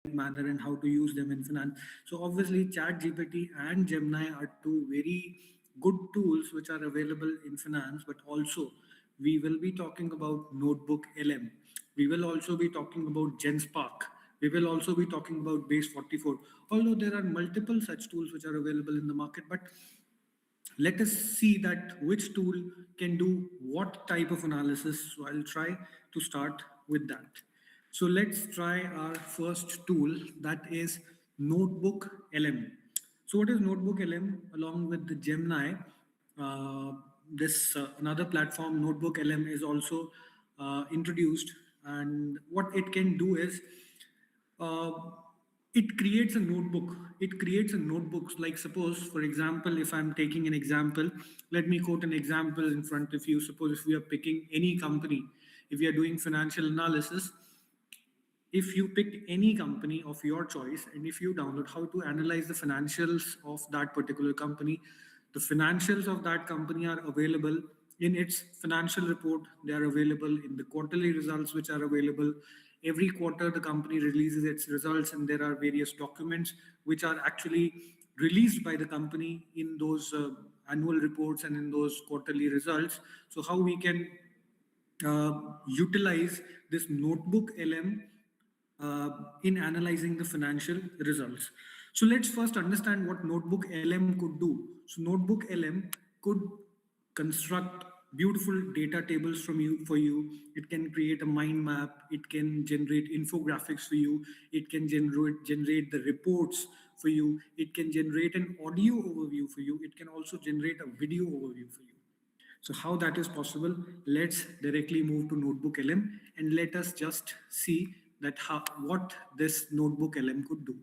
manner and how to use them in finance. So obviously, ChatGPT and Gemini are two very good tools which are available in finance, but also we will be talking about Notebook LM. We will also be talking about GenSpark. We will also be talking about Base 44. Although there are multiple such tools which are available in the market, but let us see that which tool can do what type of analysis. So I'll try to start with that. So let's try our first tool, that is Notebook LM. So what is Notebook LM? Along with the Gemini, uh, this another platform, Notebook LM, is also introduced. And what it can do is uh, it creates a notebook. It creates a notebook. Like suppose, for example, if I'm taking an example, let me quote an example in front of you. Suppose if we are picking any company, if we are doing financial analysis, if you picked any company of your choice and if you download how to analyze the financials of that particular company, the financials of that company are available in its financial report. They are available in the quarterly results which are available every quarter. The company releases its results and there are various documents which are actually released by the company in those annual reports and in those quarterly results. So how we can uh, utilize this Notebook LM in analyzing the financial results. So let's first understand what Notebook LM could do. So Notebook LM could construct beautiful data tables from you for you. It can create a mind map. It can generate infographics for you. It can generate the reports for you. It can generate an audio overview for you. It can also generate a video overview for you. So how that is possible? Let's directly move to Notebook LM and let us just see that how what this Notebook LM could do.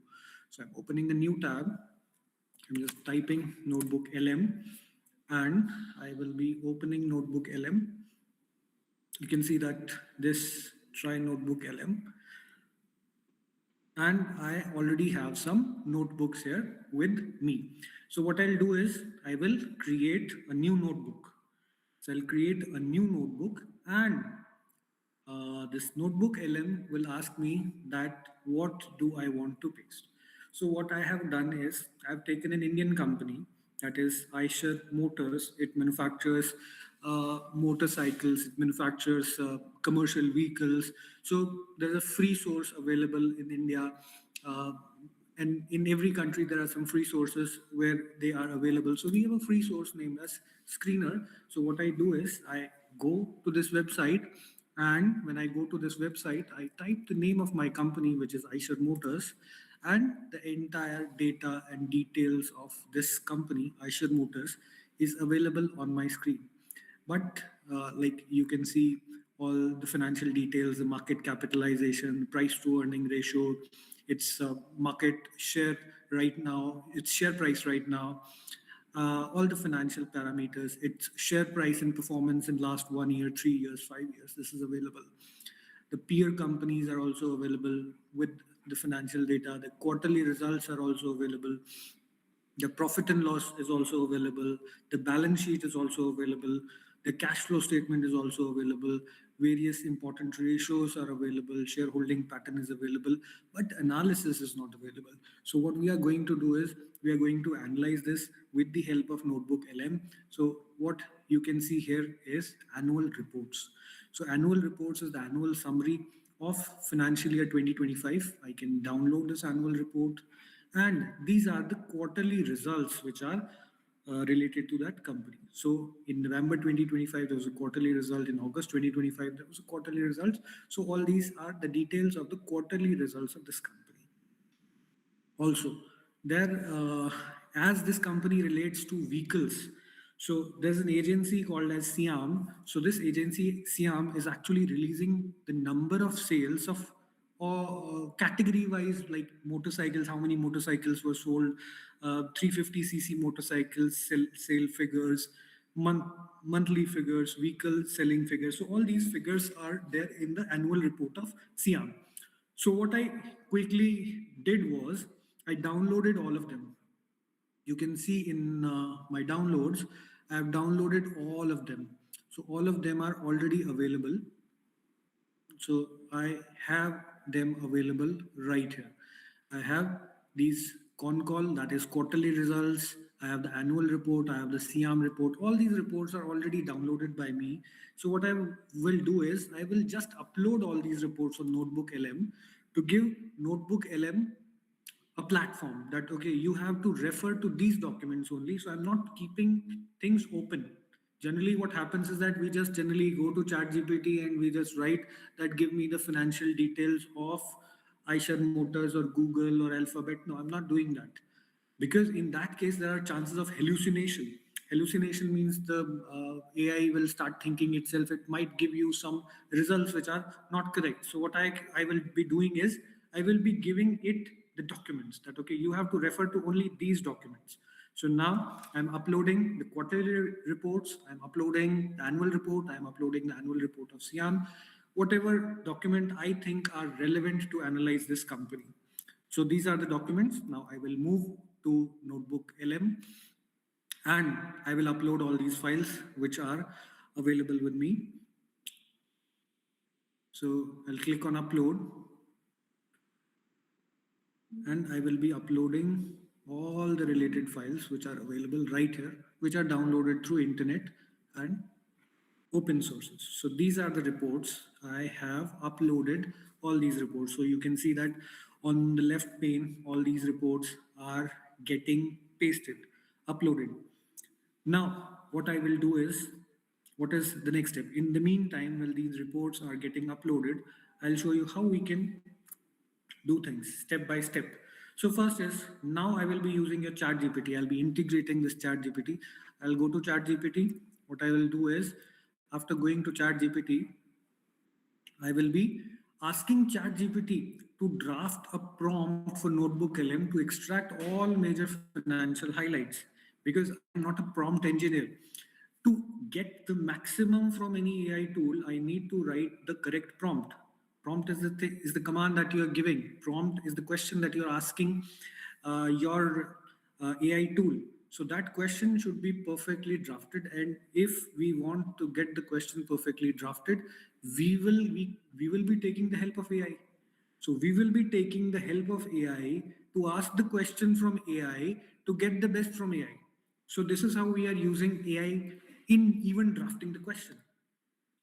So I'm opening a new tab. I'm just typing Notebook LM and I will be opening Notebook LM. You can see that this try Notebook LM, and I already have some notebooks here with me. So what I'll do is I will create a new notebook. So I'll create a new notebook and this Notebook LM will ask me that what do I want to paste. So what I have done is I've taken an Indian company, that is Eicher Motors. It manufactures motorcycles, it manufactures commercial vehicles. So there's a free source available in India. Uh, and in every country there are some free sources where they are available. So we have a free source named as Screener. So what I do is I go to this website, and when I go to this website, I type the name of my company, which is Eicher Motors, and the entire data and details of this company, Eicher Motors, is available on my screen. But like you can see all the financial details, the market capitalization, price to earning ratio, its market share right now, its share price right now, all the financial parameters, its share price and performance in last 1 year, 3 years, 5 years. This is available. The peer companies are also available with the financial data. The quarterly results are also available. The profit and loss is also available. The balance sheet is also available. The cash flow statement is also available. Various important ratios are available. Shareholding pattern is available, but analysis is not available. So what we are going to do is we are going to analyze this with the help of Notebook LM. So what you can see here is annual reports. So annual reports is the annual summary of financial year 2025. I can download this annual report, and these are the quarterly results which are related to that company. So in November 2025, there was a quarterly result. In August 2025, there was a quarterly result. So all these are the details of the quarterly results of this company. Also, there, as this company relates to vehicles, so there's an agency called as Siam. So this agency Siam is actually releasing the number of sales of category wise, like motorcycles, how many motorcycles were sold, 350cc motorcycles sale figures, month monthly figures, vehicle selling figures. So all these figures are there in the annual report of Siam. So what I quickly did was I downloaded all of them. You can see in my downloads, I have downloaded all of them. So all of them are already available. So I have them available right here. I have these con call, that is quarterly results. I have the annual report. I have the Siam report. All these reports are already downloaded by me. So what I will do is I will just upload all these reports on Notebook LM to give Notebook LM a platform that, okay, you have to refer to these documents only. So I'm not keeping things open. Generally what happens is that we just generally go to ChatGPT and we just write that give me the financial details of Eicher Motors or Google or Alphabet. No, I'm not doing that, because in that case there are chances of hallucination. Hallucination means the AI will start thinking itself. It might give you some results which are not correct. So what I will be doing is I will be giving it the documents that, okay, you have to refer to only these documents. So now I'm uploading the quarterly reports, I'm uploading the annual report, I'm uploading the annual report of Siam, whatever document I think are relevant to analyze this company. So these are the documents. Now I will move to Notebook LM and I will upload all these files which are available with me. So I'll click on upload and I will be uploading all the related files which are available right here, which are downloaded through internet and open sources. So these are the reports. I have uploaded all these reports. So you can see that on the left pane, all these reports are getting pasted, uploaded. Now, what I will do is, what is the next step? In the meantime, while these reports are getting uploaded, I'll show you how we can do things step by step. So first is, now I will be using your ChatGPT. I'll be integrating this ChatGPT. I'll go to ChatGPT. What I will do is, after going to ChatGPT, I will be asking ChatGPT to draft a prompt for Notebook LM to extract all major financial highlights, because I'm not a prompt engineer. To get the maximum from any AI tool, I need to write the correct prompt. Prompt is is the command that you are giving. Prompt is the question that you're asking your AI tool. So that question should be perfectly drafted. And if we want to get the question perfectly drafted, we will be taking the help of AI. So we will be taking the help of AI to ask the question from AI to get the best from AI. So this is how we are using AI in even drafting the question.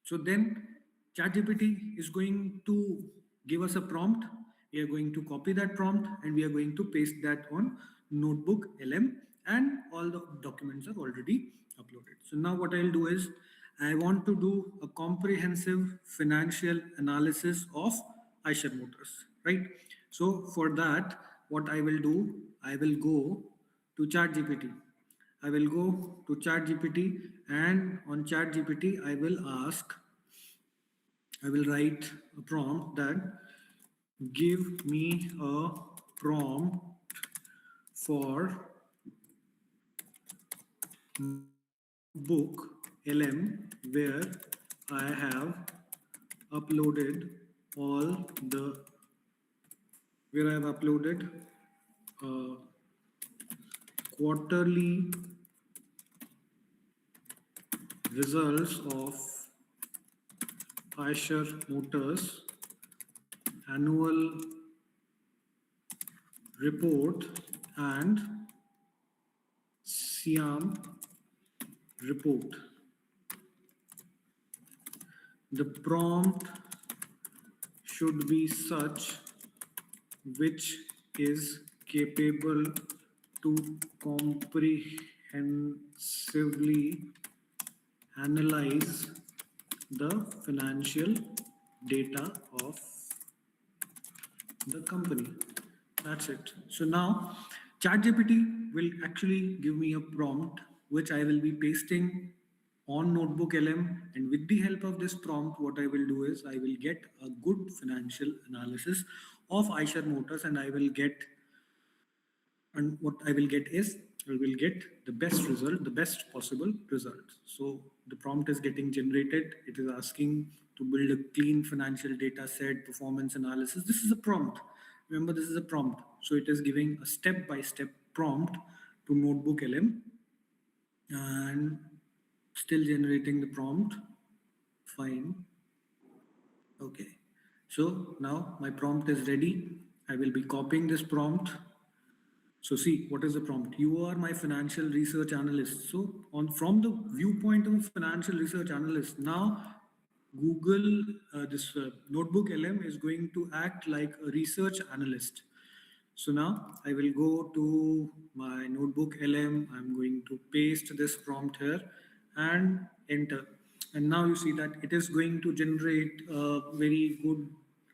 So then ChatGPT is going to give us a prompt. We are going to copy that prompt and we are going to paste that on Notebook LM, and all the documents are already uploaded. So now what I'll do is I want to do a comprehensive financial analysis of Eicher Motors, right? So for that, what I will do, I will go to ChatGPT. I will go to ChatGPT, and on ChatGPT, I will write a prompt that give me a prompt for book LM where I have uploaded all the where I have uploaded quarterly results of Eicher Motors annual report and Siam report. The prompt should be such which is capable to comprehensively analyze the financial data of the company. That's it. So now ChatGPT will actually give me a prompt which I will be pasting on Notebook LM. And with the help of this prompt, what I will do is I will get a good financial analysis of Eicher Motors, and I will get, and what I will get is I will get the best result, the best possible result. So the prompt is getting generated. It is asking to build a clean financial data set, performance analysis. This is a prompt. Remember, this is a prompt. So it is giving a step-by-step prompt to Notebook LM and still generating the prompt. Fine. Okay. So now my prompt is ready. I will be copying this prompt. So see, what is the prompt? You are my financial research analyst. So on from the viewpoint of financial research analyst, now Google, this Notebook LM is going to act like a research analyst. So now I will go to my Notebook LM. I'm going to paste this prompt here and enter. And now you see that it is going to generate a very good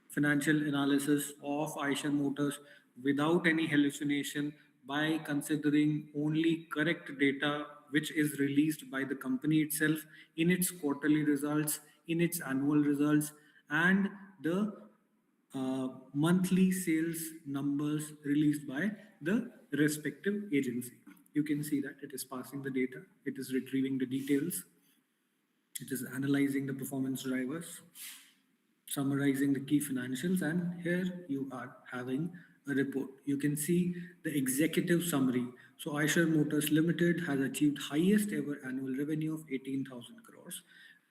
financial analysis of Eicher Motors without any hallucination by considering only correct data which is released by the company itself in its quarterly results, in its annual results, and the monthly sales numbers released by the respective agency. You can see that it is passing the data, it is retrieving the details, it is analyzing the performance drivers, summarizing the key financials, and here you are having a report. You can see the executive summary. So Eicher Motors Limited has achieved highest ever annual revenue of 18,000 crores.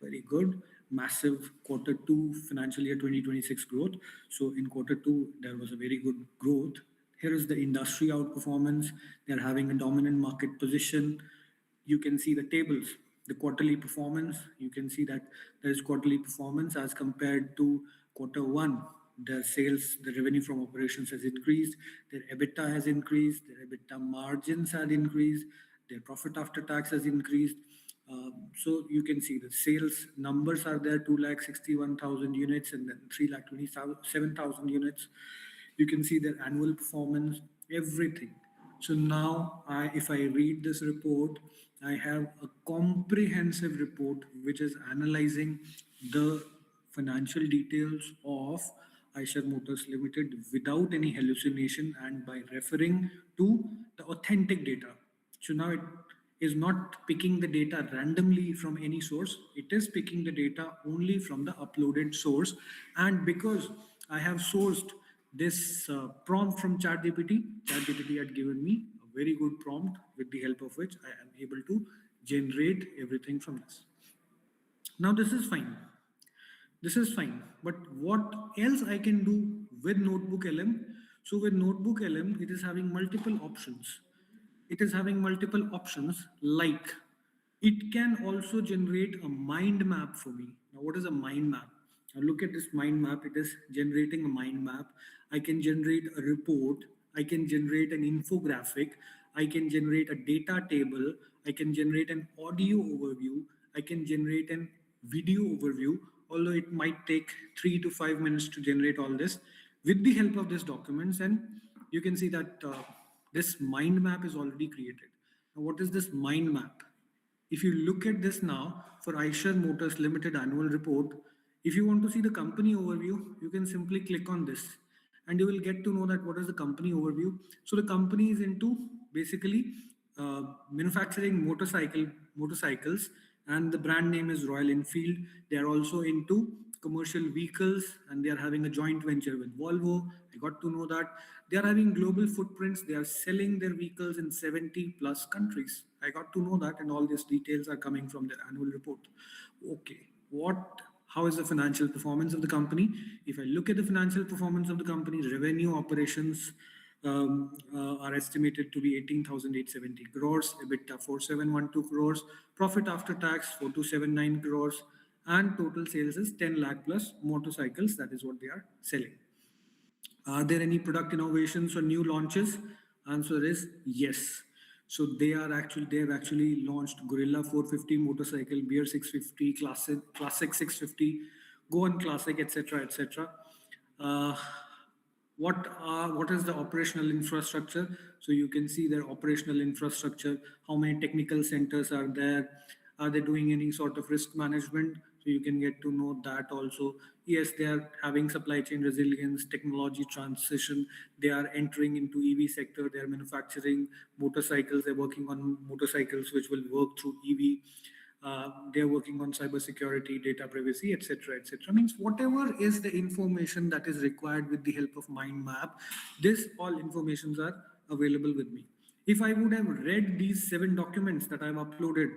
Very good. Massive quarter two financial year 2026 growth. So in quarter two, there was a very good growth. Here is the industry outperformance. They're having a dominant market position. You can see the tables, the quarterly performance. You can see that there is quarterly performance as compared to quarter one. The sales, the revenue from operations has increased, their EBITDA has increased, their EBITDA margins have increased, their profit after tax has increased. So you can see the sales numbers are there, 261,000 units and then 327,000 units. You can see their annual performance, everything. So now, if I read this report, I have a comprehensive report which is analyzing the financial details of Eicher Motors Limited without any hallucination and by referring to the authentic data. So now it is not picking the data randomly from any source. It is picking the data only from the uploaded source. And because I have sourced this prompt from ChatGPT, ChatGPT had given me a very good prompt with the help of which I am able to generate everything from this. Now this is fine. This is fine. But what else I can do with Notebook LM? So with Notebook LM, it is having multiple options. It is having multiple options like it can also generate a mind map for me. Now, what is a mind map? Now look at this mind map. It is generating a mind map. I can generate a report. I can generate an infographic. I can generate a data table. I can generate an audio overview. I can generate an video overview, although it might take 3 to 5 minutes to generate all this with the help of these documents. And you can see that this mind map is already created. Now, what is this mind map? If you look at this now for Eicher Motors Limited annual report, if you want to see the company overview, you can simply click on this and you will get to know that what is the company overview. So the company is into basically manufacturing motorcycles, and the brand name is Royal Enfield. They are also into commercial vehicles and they are having a joint venture with Volvo. I got to know that they are having global footprints. They are selling their vehicles in 70 plus countries. I got to know that, and all these details are coming from their annual report. Okay, how is the financial performance of the company? If I look at the financial performance of the company, revenue operations are estimated to be 18,870 crores, EBITDA 4712 crores, profit after tax 4279 crores, and total sales is 10 lakh plus motorcycles. That is what they are selling. Are there any product innovations or new launches? Answer is yes. So they have actually launched Gorilla 450 motorcycle, Beer 650, Classic 650, Goan Classic, etc., etc. Uh, what is the operational infrastructure? So you can see their operational infrastructure, how many technical centers are there, are they doing any sort of risk management? So you can get to know that also. Yes, they are having supply chain resilience, technology transition. They are entering into EV sector. They are manufacturing motorcycles. They're working on motorcycles which will work through EV. They're working on cybersecurity, data privacy, etc., etc. Means whatever is the information that is required with the help of mind map, this all informations are available with me. If I would have read these 7 documents that I've uploaded,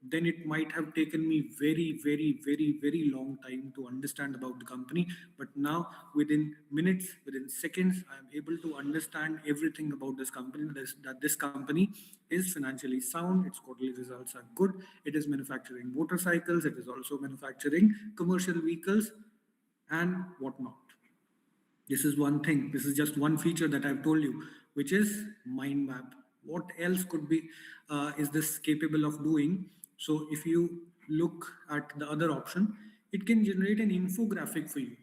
then it might have taken me very, very, very, very long time to understand about the company. But now, within minutes, within seconds, I am able to understand everything about this company. That this company is financially sound, its quarterly results are good, it is manufacturing motorcycles, it is also manufacturing commercial vehicles, and whatnot. This is one thing. This is just one feature that I've told you, which is mind map. What else could be is this capable of doing? So if you look at the other option, it can generate an infographic for you.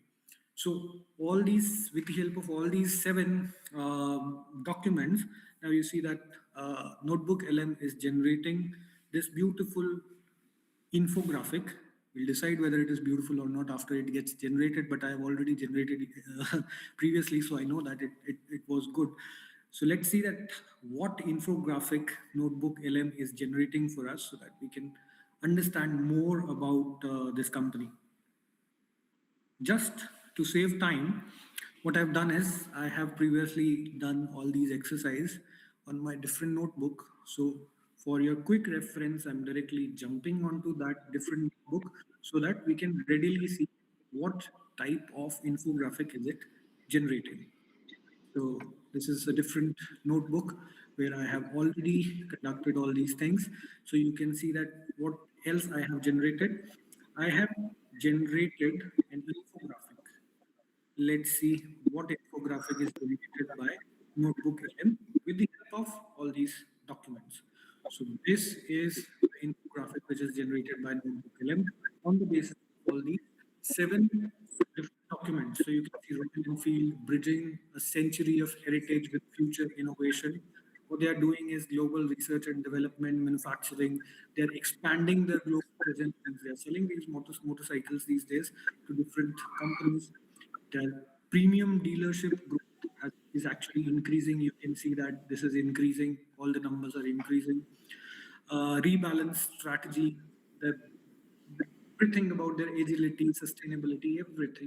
So all these, with the help of all these seven documents, now you see that Notebook LM is generating this beautiful infographic. We'll decide whether it is beautiful or not after it gets generated, but I have already generated it previously, so I know that it was good. So let's see that what infographic Notebook LM is generating for us so that we can understand more about this company. Just to save time, what I've done is I have previously done all these exercise on my different notebook. So for your quick reference, I'm directly jumping onto that different notebook so that we can readily see what type of infographic is it generating. So this is a different notebook where I have already conducted all these things. So you can see that what else I have generated. I have generated an infographic. Let's see what infographic is generated by Notebook LM with the help of all these documents. So this is the infographic which is generated by Notebook LM on the basis of all these seven different documents. So you can see Royal Enfield bridging a century of heritage with future innovation. What they are doing is global research and development, manufacturing. They're expanding their global presence. They're selling these motorcycles these days to different companies. Their premium dealership group is actually increasing. You can see that this is increasing. All the numbers are increasing. Rebalance strategy. The everything about their agility, sustainability,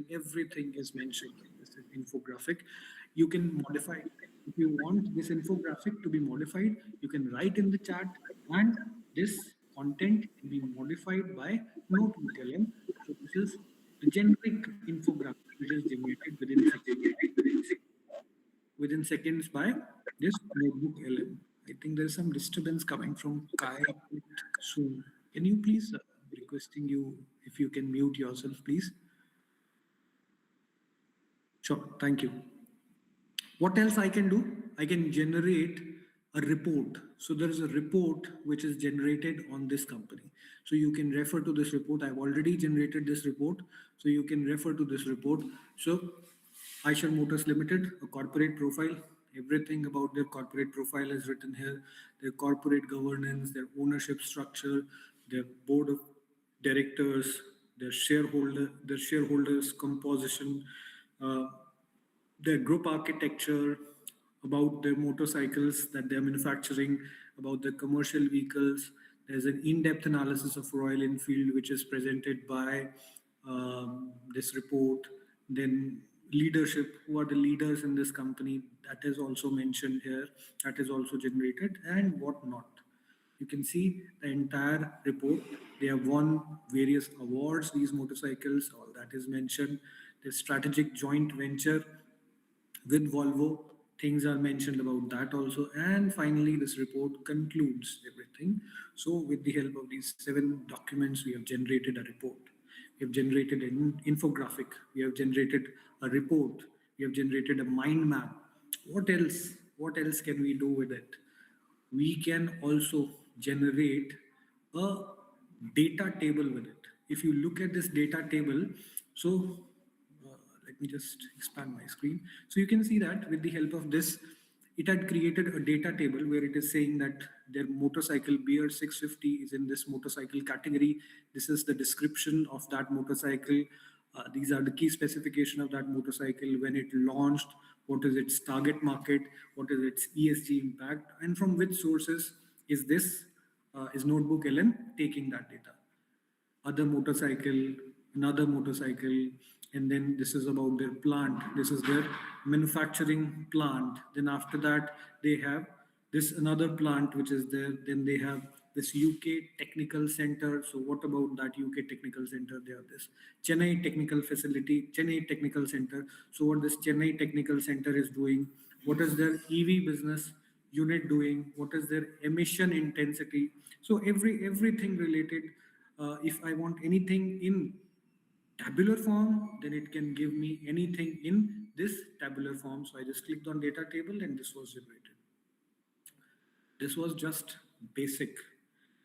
everything is mentioned in this infographic. You can modify it. If you want this infographic to be modified, you can write in the chat, and this content can be modified by Notebook LM. So this is the generic infographic which is generated within seconds by this Notebook LM. I think there's some disturbance coming from Kai soon. Can you please requesting you if you can mute yourself, please? Sure, thank you. What else I can do? I can generate a report. So there is a report which is generated on this company. So you can refer to this report. I've already generated this report. So you can refer to this report. So Eicher Motors Limited, a corporate profile. Everything about their corporate profile is written here. Their corporate governance, their ownership structure, their board of directors, their shareholders composition, uh, their group architecture, about their motorcycles that they're manufacturing, about the commercial vehicles. There's an in-depth analysis of Royal Enfield, which is presented by this report. Then leadership, who are the leaders in this company, that is also mentioned here, that is also generated, and whatnot. You can see the entire report. They have won various awards, these motorcycles, all that is mentioned. The strategic joint venture with Volvo, things are mentioned about that also. And finally, this report concludes everything. So, with the help of these seven documents, we have generated a report. We have generated an infographic. We have generated a report. We have generated a mind map. What else? What else can we do with it? We can also generate a data table with it. If you look at this data table, so let me just expand my screen. So you can see that with the help of this, it had created a data table where it is saying that their motorcycle Beer 650 is in this motorcycle category. This is the description of that motorcycle. These are the key specification of that motorcycle, when it launched, what is its target market, what is its ESG impact, and from which sources is this is Notebook LM taking that data. Other motorcycle, another motorcycle, and then this is about their plant. This is their manufacturing plant. Then after that, they have this another plant which is there. Then they have this UK Technical Center. So what about that UK Technical Center? They have this Chennai Technical Facility, Chennai Technical Center. So what this Chennai Technical Center is doing, what is their EV business unit doing, what is their emission intensity. So everything related. If I want anything in tabular form, then it can give me anything in this tabular form. So I just clicked on data table and this was generated. This was just basic.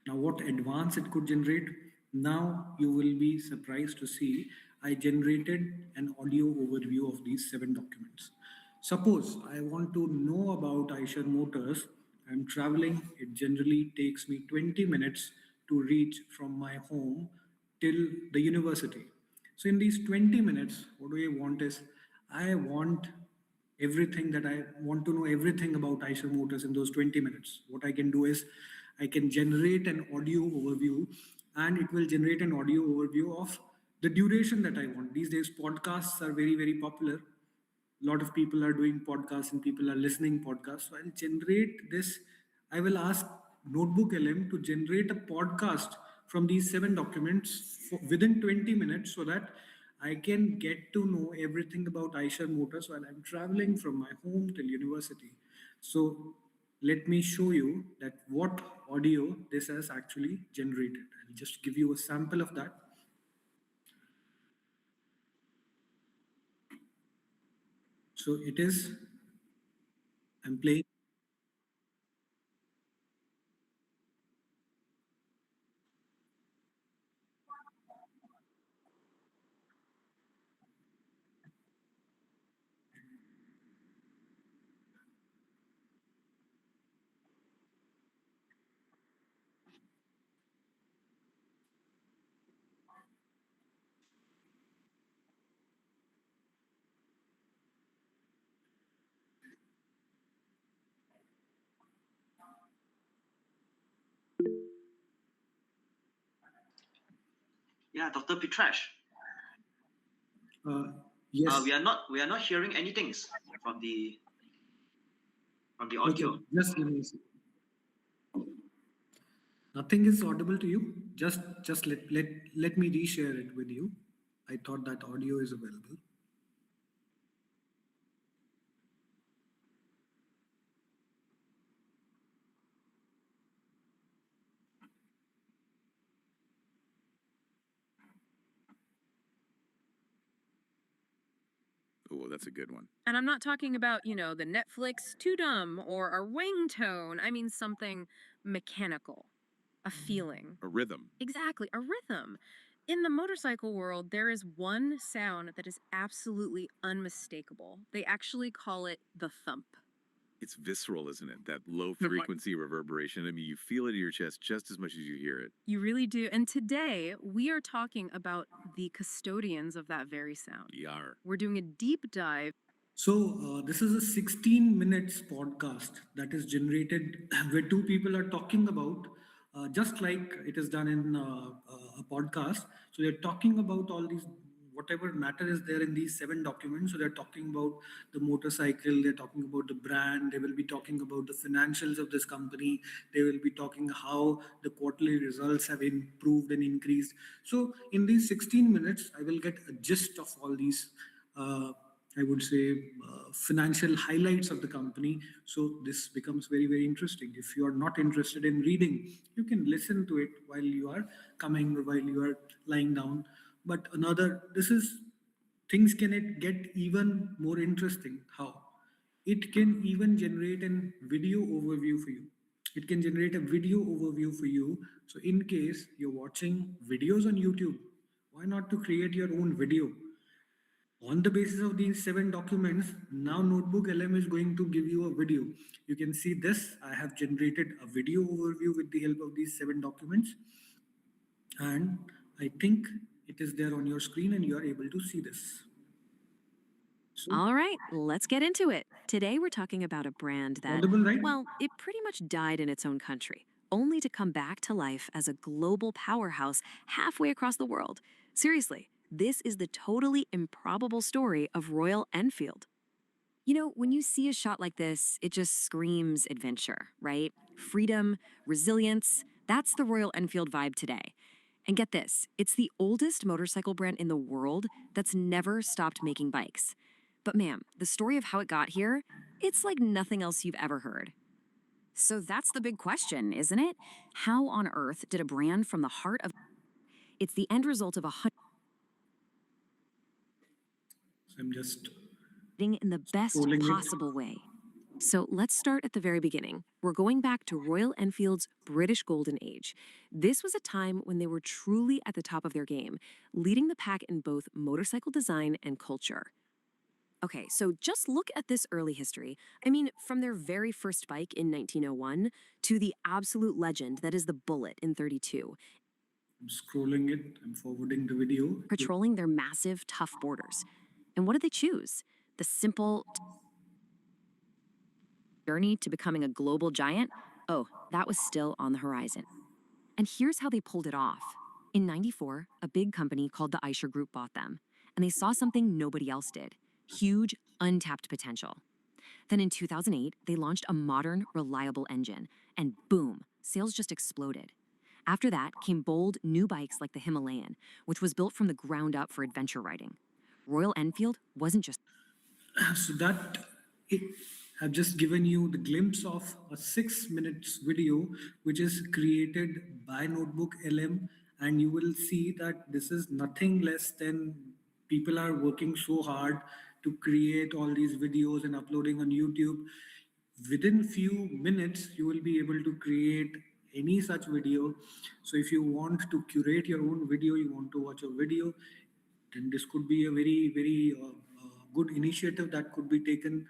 Now, what advanced it could generate? Now you will be surprised to see I generated an audio overview of these 7 documents. Suppose I want to know about Eicher Motors. I'm traveling. It generally takes me 20 minutes to reach from my home till the university. So in these 20 minutes, what do I want is I want everything that I want to know everything about Eicher Motors in those 20 minutes. What I can do is I can generate an audio overview and it will generate an audio overview of the duration that I want. These days, podcasts are very, very popular. A lot of people are doing podcasts and people are listening podcasts. So I'll generate this. I will ask Notebook LM to generate a podcast from these 7 documents within 20 minutes so that I can get to know everything about Eicher Motors while I'm traveling from my home till university. So let me show you that what audio this has actually generated. I'll just give you a sample of that. So it is, I'm playing. Yeah, Dr. Pitresh. Yes. We are not hearing anything from the audio. Okay, just give me a second. Nothing is audible to you. Just let me reshare it with you. I thought that audio is available. Oh, that's a good one. And I'm not talking about, the Netflix Too Dumb or a ringtone. I mean something mechanical, a feeling. A rhythm. Exactly, a rhythm. In the motorcycle world, there is one sound that is absolutely unmistakable. They actually call it the thump. It's visceral, isn't it? That low Right. frequency reverberation. I mean, you feel it in your chest just as much as you hear it. You really do. And today, we are talking about the custodians of that very sound. Yar. We're doing a deep dive. So this is a 16 minutes podcast that is generated where 2 people are talking about just like it is done in a podcast. So they're talking about all these whatever matter is there in these 7 documents. So they're talking about the motorcycle, they're talking about the brand, they will be talking about the financials of this company, they will be talking how the quarterly results have improved and increased. So in these 16 minutes, I will get a gist of all these. I would say financial highlights of the company. So this becomes very, very interesting. If you are not interested in reading, you can listen to it while you are coming or while you are lying down. But this is things can it get even more interesting. How? It can even generate a video overview for you. It can generate a video overview for you. So in case you're watching videos on YouTube, why not to create your own video? On the basis of these 7 documents, now Notebook LM is going to give you a video. You can see this. I have generated a video overview with the help of these 7 documents. And I think it is there on your screen and you are able to see this. So, All right, let's get into it. Today we're talking about a brand that, audible, right? well, it pretty much died in its own country, only to come back to life as a global powerhouse halfway across the world. Seriously, this is the totally improbable story of Royal Enfield. You know, when you see a shot like this, it just screams adventure, right? Freedom, resilience. That's the Royal Enfield vibe today. And get this, it's the oldest motorcycle brand in the world that's never stopped making bikes. But ma'am, the story of how it got here, it's like nothing else you've ever heard. So that's the big question, isn't it? How on earth did a brand from the heart of it's the end result of So I'm just in the best scrolling it. possible way. So let's start at the very beginning. We're going back to Royal Enfield's British Golden Age. This was a time when they were truly at the top of their game, leading the pack in both motorcycle design and culture. Okay, so just look at this early history. I mean, from their very first bike in 1901 to the absolute legend that is the Bullet in 32, I'm scrolling it. I'm forwarding the video. patrolling their massive, tough borders. And what did they choose? The simple journey to becoming a global giant? Oh, that was still on the horizon. And here's how they pulled it off. In 94, a big company called the Eicher Group bought them, and they saw something nobody else did. Huge, untapped potential. Then in 2008, they launched a modern, reliable engine, and boom, sales just exploded. After that came bold, new bikes like the Himalayan, which was built from the ground up for adventure riding. Royal Enfield wasn't just So that it, I've just given you the glimpse of a 6 minutes video, which is created by Notebook LM, and you will see that this is nothing less than people are working so hard to create all these videos and uploading on YouTube. Within few minutes, you will be able to create any such video. So if you want to curate your own video, you want to watch a video, then this could be a very good initiative that could be taken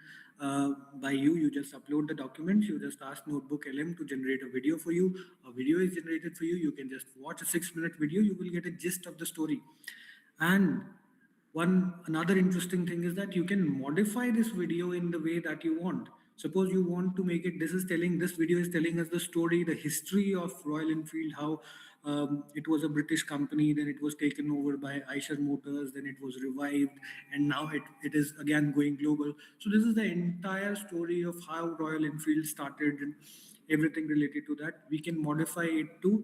by you. You just upload the documents, you just ask Notebook LM to generate a video for you. A video is generated for you. You can just watch a 6 minute video. You will get a gist of the story. And another interesting thing is that you can modify this video in the way that you want. Suppose you want to make it, this video is telling us the story, the history of Royal Enfield, how it was a British company, then it was taken over by Eicher Motors, then it was revived, and now it is again going global. So this is the entire story of how Royal Enfield started and everything related to that. We can modify it to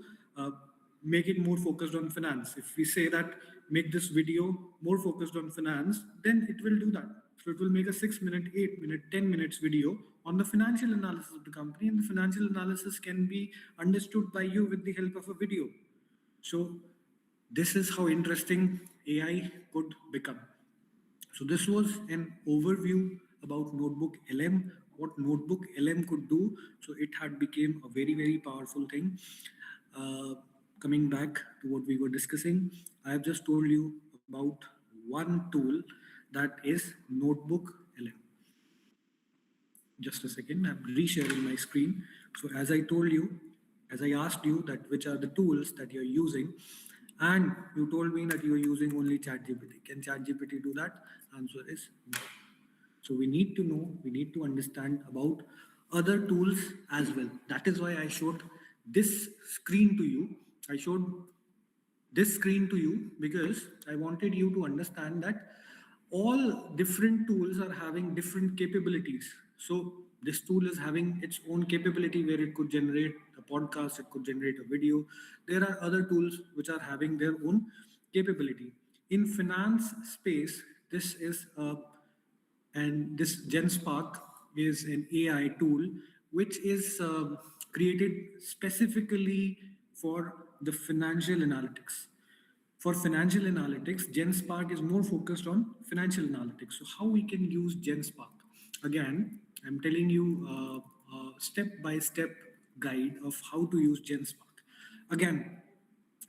make it more focused on finance. If we say that make this video more focused on finance, then it will do that. So it will make a 6 minute, 8 minute, 10 minutes video on the financial analysis of the company, and the financial analysis can be understood by you with the help of a video. So this is how interesting AI could become. So this was an overview about Notebook LM, what Notebook LM could do. So it had become a very powerful thing. Coming back to what we were discussing, I have just told you about one tool, that is Notebook LM. Just a second, I'm resharing my screen. So as I told you, as I asked you that which are the tools that you're using, and you told me that you're using only ChatGPT. Can ChatGPT do that? Answer is no. So we need to know, we need to understand about other tools as well. That is why I showed this screen to you. I showed this screen to you because I wanted you to understand that all different tools are having different capabilities. So this tool is having its own capability where it could generate a podcast, it could generate a video. There are other tools which are having their own capability. In finance space, this is and this GenSpark is an AI tool which is created specifically for the financial analytics. For financial analytics, GenSpark is more focused on financial analytics. So how we can use GenSpark? Again, I'm telling you a step-by-step guide of how to use GenSpark. Again,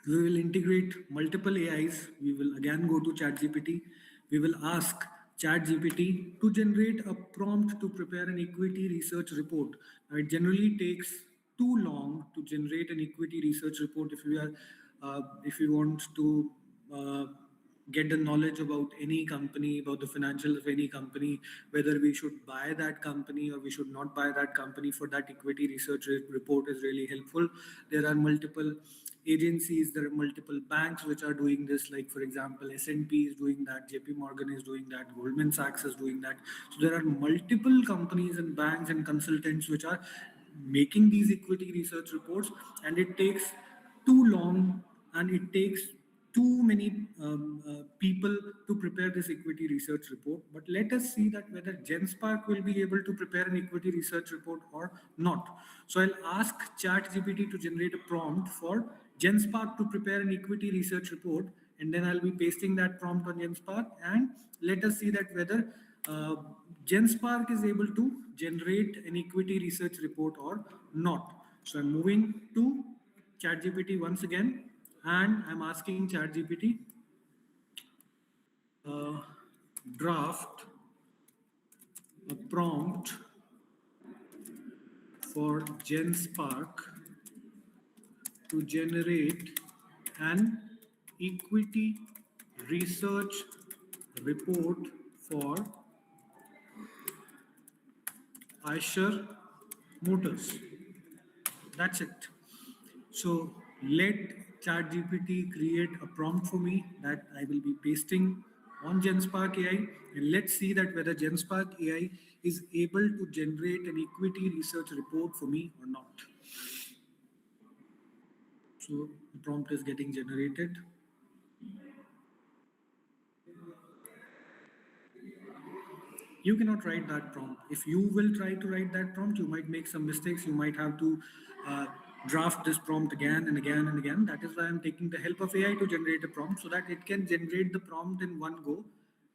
we will integrate multiple AIs. We will again go to ChatGPT. We will ask ChatGPT to generate a prompt to prepare an equity research report. Now, it generally takes too long to generate an equity research report if you want to get the knowledge about any company, about the financials of any company, whether we should buy that company or we should not buy that company. For that, equity research report is really helpful. There are multiple agencies, there are multiple banks which are doing this, like for example, S&P is doing that, JP Morgan is doing that, Goldman Sachs is doing that. So there are multiple companies and banks and consultants which are making these equity research reports, and it takes too long and it takes too many people to prepare this equity research report. But let us see that whether GenSpark will be able to prepare an equity research report or not. So I'll ask ChatGPT to generate a prompt for GenSpark to prepare an equity research report, and then I'll be pasting that prompt on GenSpark, and let us see that whether uh, GenSpark is able to generate an equity research report or not. So I'm moving to ChatGPT once again, and I'm asking ChatGPT, draft a prompt for GenSpark to generate an equity research report for Eicher Motors. That's it. So let ChatGPT create a prompt for me that I will be pasting on GenSpark AI, and let's see that whether GenSpark AI is able to generate an equity research report for me or not. So the prompt is getting generated. You cannot write that prompt. If you will try to write that prompt, you might make some mistakes. You might have to draft this prompt again and again and again. That is why I'm taking the help of AI to generate a prompt so that it can generate the prompt in one go,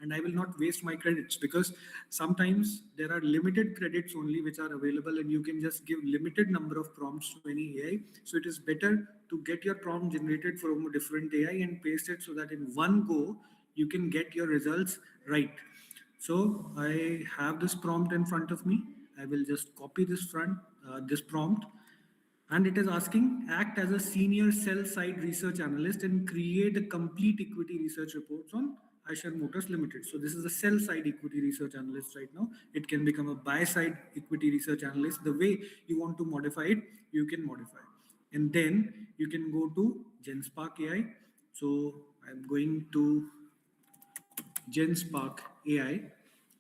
and I will not waste my credits, because sometimes there are limited credits only which are available, and you can just give limited number of prompts to any AI. So it is better to get your prompt generated from a different AI and paste it so that in one go you can get your results right. So I have this prompt in front of me. I will just copy this prompt, and it is asking, act as a senior sell side research analyst and create a complete equity research reports on Eicher Motors Limited. So this is a sell side equity research analyst right now. It can become a buy side equity research analyst. The way you want to modify it, you can modify. And then you can go to GenSpark AI. So I'm going to GenSpark AI,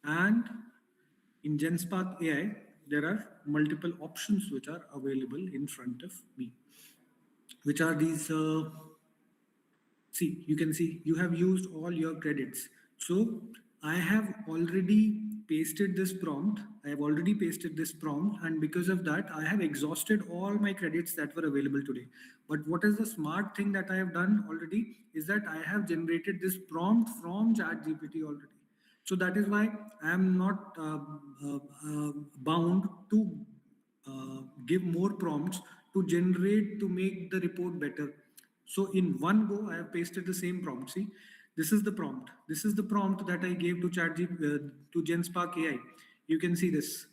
and in GenSpark AI, there are multiple options which are available in front of me. Which are these? See, you can see you have used all your credits. So I have already pasted this prompt. I have already pasted this prompt, and because of that, I have exhausted all my credits that were available today. But what is the smart thing that I have done already is that I have generated this prompt from ChatGPT already. So that is why I am not bound to give more prompts to generate to make the report better. So in one go, I have pasted the same prompt. See, this is the prompt. This is the prompt that I gave to to GenSpark AI. You can see this.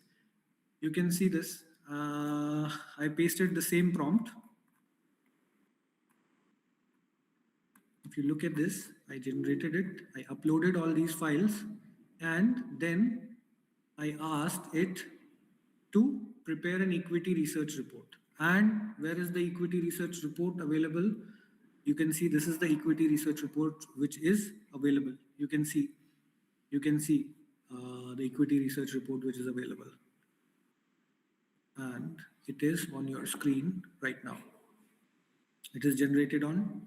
You can see this. I pasted the same prompt. If you look at this, I generated it. I uploaded all these files, and then I asked it to prepare an equity research report. And where is the equity research report available? You can see this is the equity research report which is available. You can see the equity research report which is available, and it is on your screen right now. It is generated on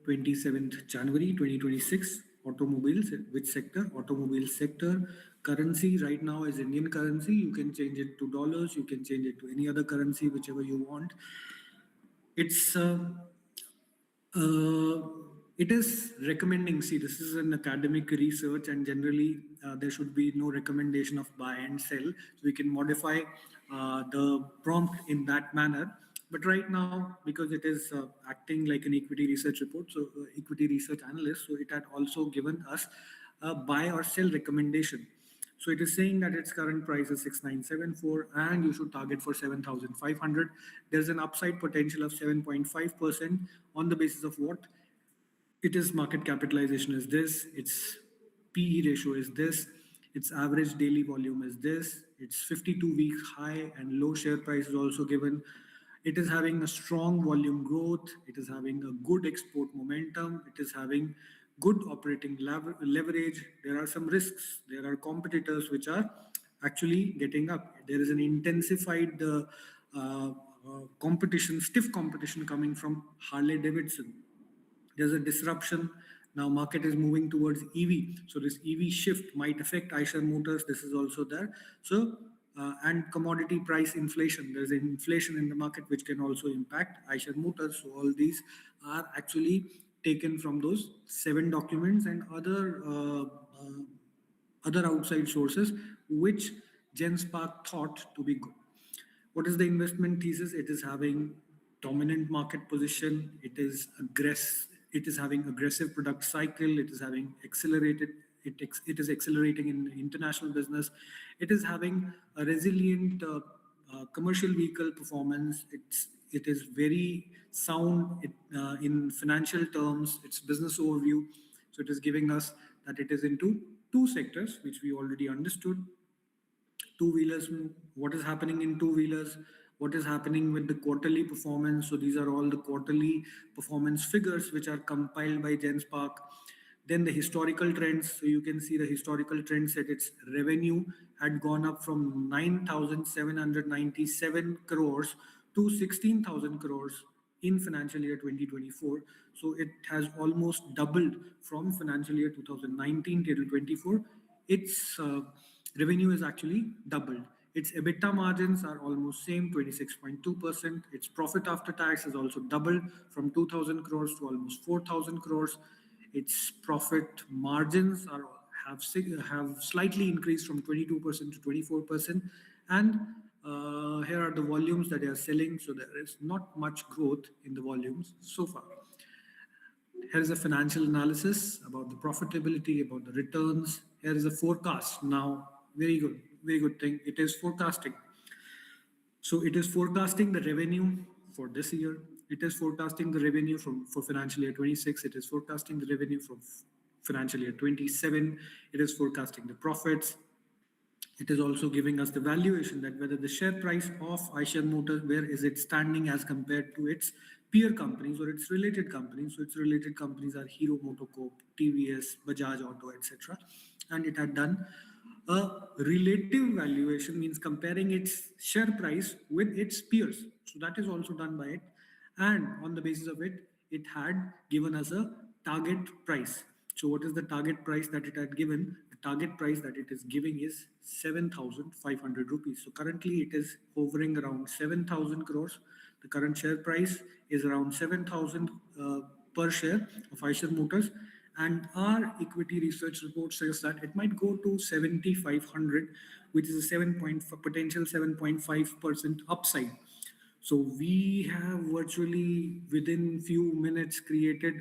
27th January 2026. Automobiles, which sector? Automobile sector. Currency right now is Indian currency. You can change it to dollars. You can change it to any other currency, whichever you want. It's it is recommending. See, this is an academic research, and generally there should be no recommendation of buy and sell. So we can modify the prompt in that manner. But right now, because it is acting like an equity research report, so equity research analyst, so it had also given us a buy or sell recommendation. So it is saying that its current price is 6974 and you should target for 7,500. There's an upside potential of 7.5% on the basis of what? It is market capitalization is this, its PE ratio is this, its average daily volume is this, its 52 weeks high and low share price is also given. It is having a strong volume growth. It is having a good export momentum. It is having good operating leverage. There are some risks. There are competitors which are actually getting up. There is an intensified competition, stiff competition coming from Harley Davidson. There's a disruption. Now market is moving towards EV. So this EV shift might affect Eicher Motors. This is also there. So, and commodity price inflation. There's an inflation in the market which can also impact Eicher Motors. So all these are actually taken from those 7 documents and other outside sources which Genspark thought to be good. What is the investment thesis? It is having dominant market position. It is having aggressive product cycle. It is having accelerated. It is accelerating in international business. It is having a resilient commercial vehicle performance. It is very sound in financial terms. Its business overview. So it is giving us that it is into 2 sectors, which we already understood. Two-wheelers, what is happening in two-wheelers, what is happening with the quarterly performance. So these are all the quarterly performance figures which are compiled by Genspark. Then the historical trends. So you can see the historical trends that its revenue had gone up from 9,797 crores to 16,000 crores in financial year 2024. So it has almost doubled from financial year 2019 till 24. Its revenue is actually doubled. Its EBITDA margins are almost same, 26.2%. Its profit after tax is also doubled from 2,000 crores to almost 4,000 crores. Its profit margins have slightly increased from 22% to 24%. And here are the volumes that they are selling. So there is not much growth in the volumes so far. Here is a financial analysis about the profitability, about the returns. Here is a forecast. Now, very good thing. It is forecasting. So it is forecasting the revenue for this year. It is forecasting the revenue for financial year 26. It is forecasting the revenue for financial year 27. It is forecasting the profits. It is also giving us the valuation that whether the share price of Eicher Motors, where is it standing as compared to its peer companies or its related companies. So its related companies are Hero MotoCorp, TVS, Bajaj Auto, etc. And it had done a relative valuation, means comparing its share price with its peers. So that is also done by it. And on the basis of it, it had given us a target price. So what is the target price that it had given? The target price that it is giving is 7,500 rupees. So currently it is hovering around 7,000 crores. The current share price is around 7,000 per share of Eicher Motors. And our equity research report says that it might go to 7,500, which is a potential 7.5% upside. So we have virtually within few minutes created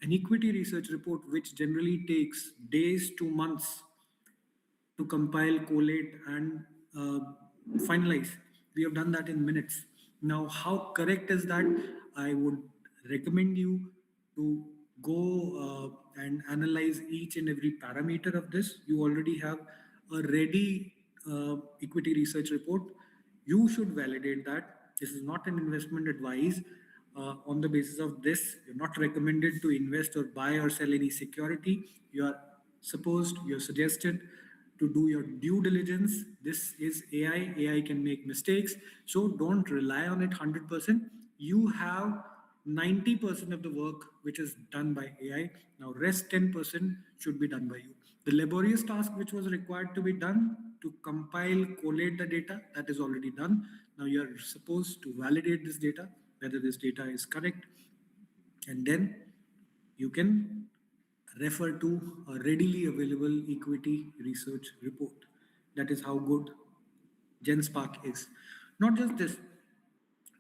an equity research report, which generally takes days to months to compile, collate, and finalize. We have done that in minutes. Now, how correct is that? I would recommend you to go and analyze each and every parameter of this. You already have a ready equity research report. You should validate that. This is not an investment advice. On the basis of this, you're not recommended to invest or buy or sell any security. You're suggested to do your due diligence. This is AI. AI can make mistakes. So don't rely on it 100%. You have 90% of the work which is done by AI. Now rest 10% should be done by you. The laborious task which was required to be done to compile, collate the data, that is already done. Now you are supposed to validate this data, whether this data is correct. And then you can refer to a readily available equity research report. That is how good Genspark is. Not just this.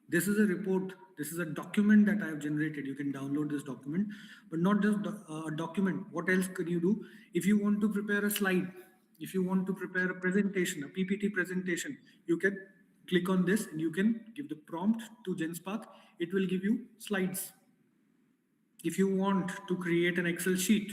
This is a report. This is a document that I have generated. You can download this document, but not just a document. What else could you do? If you want to prepare a slide, if you want to prepare a presentation, a PPT presentation, you can click on this and you can give the prompt to Genspark. It will give you slides. If you want to create an Excel sheet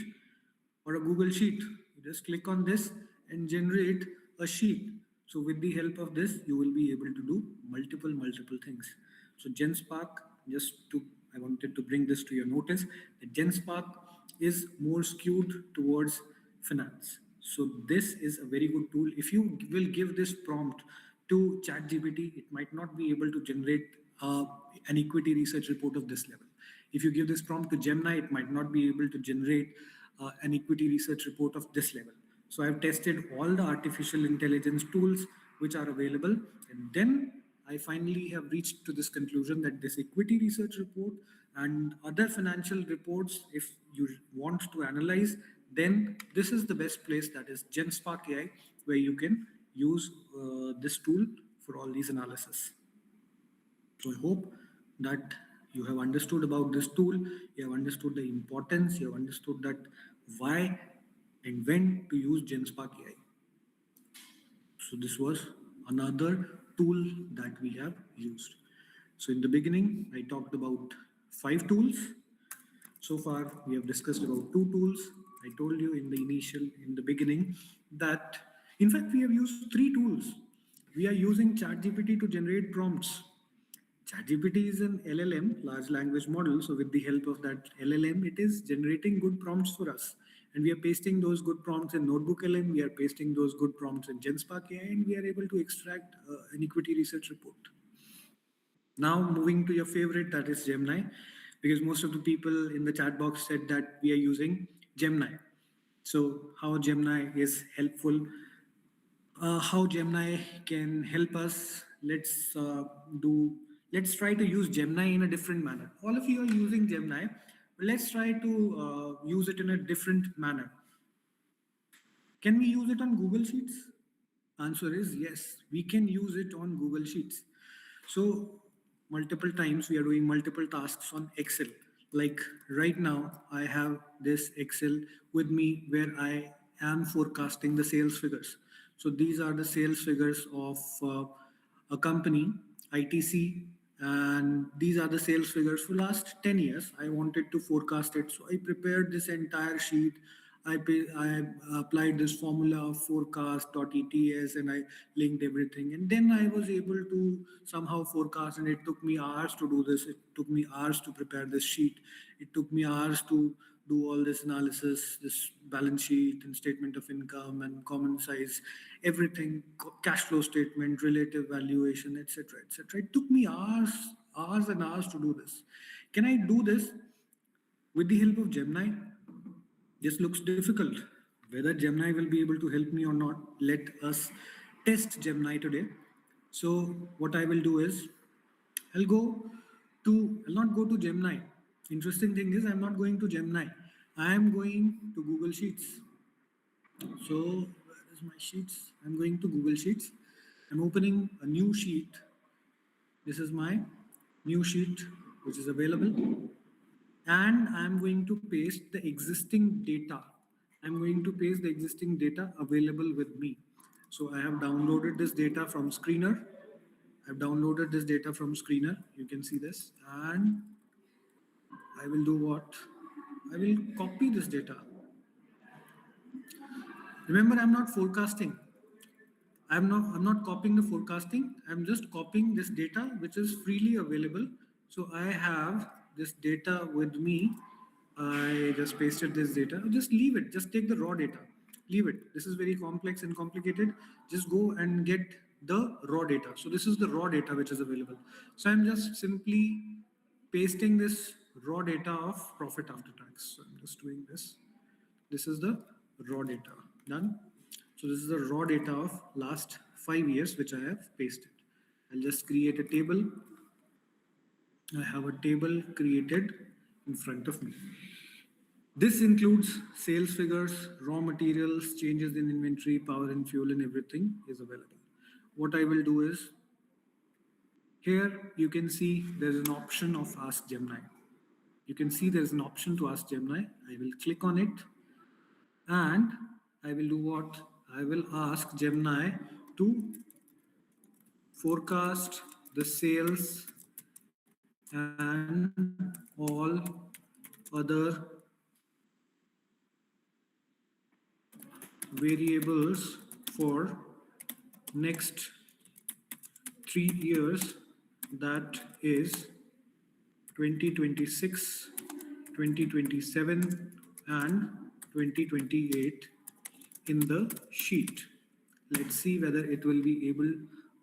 or a Google sheet, you just click on this and generate a sheet. So with the help of this, you will be able to do multiple things. So Genspark, I wanted to bring this to your notice, that Genspark is more skewed towards finance. So this is a very good tool. If you will give this prompt to ChatGPT, it might not be able to generate an equity research report of this level. If you give this prompt to Gemini, it might not be able to generate an equity research report of this level. So I've tested all the artificial intelligence tools which are available, and then I finally have reached to this conclusion that this equity research report and other financial reports, if you want to analyze, then this is the best place, that is GenSpark AI, where you can use this tool for all these analysis. So I hope that you have understood about this tool, you have understood the importance, you have understood that why and when to use GenSpark AI. So this was another tool that we have used. So in the beginning, I talked about 5 tools. So far, we have discussed about 2 tools. I told you in the beginning, that in fact, we have used 3 tools. We are using ChatGPT to generate prompts. ChatGPT is an LLM, large language model. So with the help of that LLM, it is generating good prompts for us. And we are pasting those good prompts in NotebookLM. We are pasting those good prompts in GenSpark AI, and we are able to extract an equity research report. Now moving to your favorite, that is Gemini, because most of the people in the chat box said that we are using Gemini. So how Gemini is helpful, how Gemini can help us. Let's try to use Gemini in a different manner. All of you are using Gemini, but let's try to use it in a different manner. Can we use it on Google Sheets? Answer is yes, we can use it on Google Sheets. So multiple times we are doing multiple tasks on Excel. Like right now, I have this Excel with me where I am forecasting the sales figures. So these are the sales figures of a company, ITC, and these are the sales figures for last 10 years. I wanted to forecast it. So I prepared this entire sheet. I applied this formula of forecast.ets, and I linked everything. And then I was able to somehow forecast, and it took me hours to do this. It took me hours to prepare this sheet. It took me hours to do all this analysis, this balance sheet and statement of income and common size, everything, cash flow statement, relative valuation, etc., etc. It took me hours and hours to do this. Can I do this with the help of Gemini? This looks difficult. Whether Gemini will be able to help me or not, let us test Gemini today. So what I will do is, I'll not go to Gemini. Interesting thing is, I'm not going to Gemini. I am going to Google Sheets. So where is my Sheets? I'm going to Google Sheets. I'm opening a new sheet. This is my new sheet, which is available. And I'm going to paste the existing data. I'm going to paste the existing data available with me. So I have downloaded this data from Screener. I've downloaded this data from Screener. You can see this. And I will do what? I will copy this data. Remember, I'm not forecasting. I'm not copying the forecasting. I'm just copying this data, which is freely available. So I have this data with me. I just pasted this data. Just leave it. Just take the raw data. Leave it. This is very complex and complicated. Just go and get the raw data. So this is the raw data which is available. So I'm just simply pasting this raw data of profit after tax. So I'm just doing this. This is the raw data. Done. So this is the raw data of last 5 years, which I have pasted. I'll just create a table. I have a table created in front of me. This includes sales figures, raw materials, changes in inventory, power and fuel, and everything is available. What I will do is, here you can see there's an option of Ask Gemini. You can see there's an option to Ask Gemini. I will click on it, and I will do what? I will ask Gemini to forecast the sales and all other variables for next 3 years, that is 2026, 2027 and 2028 in the sheet. Let's see whether it will be able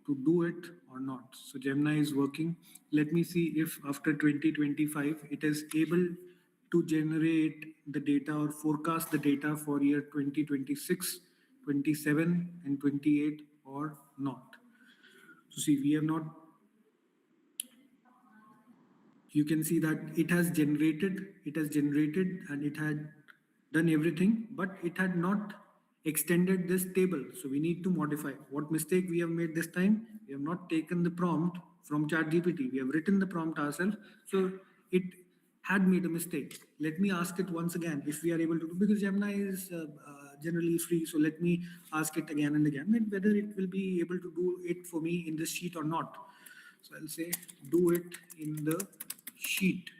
to do it or not. So Gemini is working. Let me see if after 2025 it is able to generate the data or forecast the data for year 2026, 27 and 28 or not. So see, we have not, you can see that it has generated and it had done everything, but it had not extended this table. So we need to modify. What mistake we have made this time? We have not taken the prompt from ChatGPT. We have written the prompt ourselves. So it had made a mistake. Let me ask it once again if we are able to do, because Gemini is generally free. So let me ask it again and again whether it will be able to do it for me in this sheet or not. So I'll say do it in the sheet.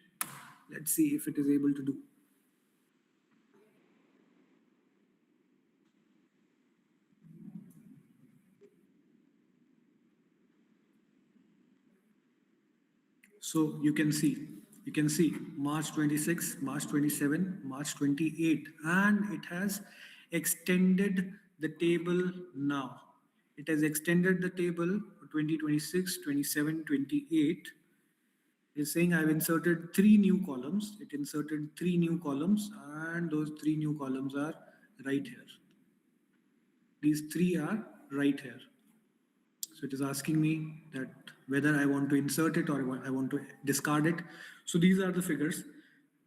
Let's see if it is able to do. So you can see March 26, March 27, March 28, and it has extended the table now. It has extended the table for 2026, 27, 28. It's saying I've inserted 3 new columns. It inserted 3 new columns, and those 3 new columns are right here. These 3 are right here. So it is asking me that whether I want to insert it or I want to discard it. So these are the figures.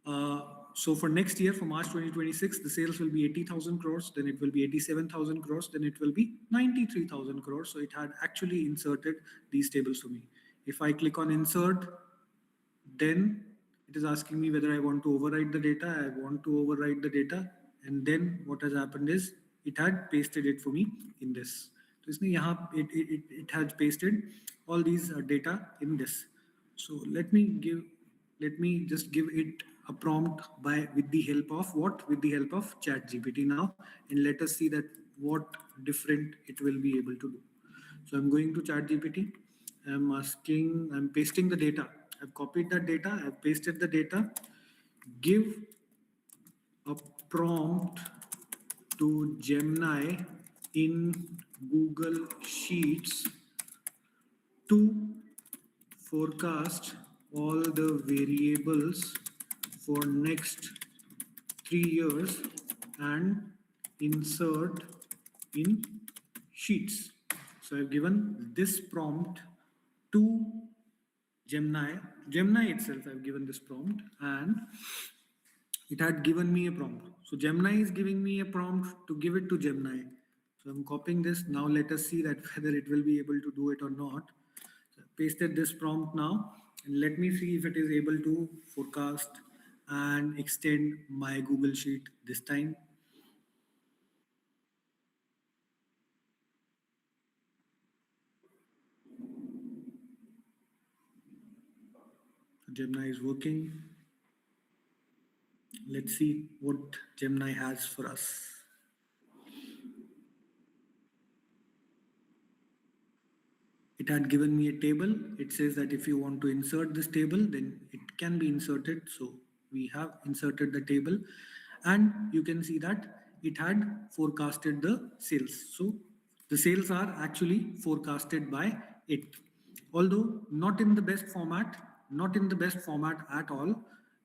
So for next year, for March 2026, the sales will be 80,000 crores, then it will be 87,000 crores, then it will be 93,000 crores. So it had actually inserted these tables for me. If I click on insert, then it is asking me whether I want to overwrite the data. I want to overwrite the data. And then what has happened is it had pasted it for me in this. So it has pasted all these data in this. So let me just give it a prompt with the help of what? With the help of ChatGPT now, and let us see that what different it will be able to do. So I'm going to ChatGPT. I'm pasting the data. I've copied that data. I've pasted the data. Give a prompt to Gemini in Google Sheets to forecast all the variables for next 3 years and insert in sheets. So I've given this prompt to Gemini itself. I've given this prompt and it had given me a prompt. So Gemini is giving me a prompt to give it to Gemini. So I'm copying this. Now let us see that whether it will be able to do it or not. So I pasted this prompt now, and let me see if it is able to forecast and extend my Google Sheet this time. Gemini is working. Let's see what Gemini has for us. It had given me a table. It says that if you want to insert this table, then it can be inserted. So we have inserted the table, and you can see that it had forecasted the sales. So the sales are actually forecasted by it, although not in the best format, at all.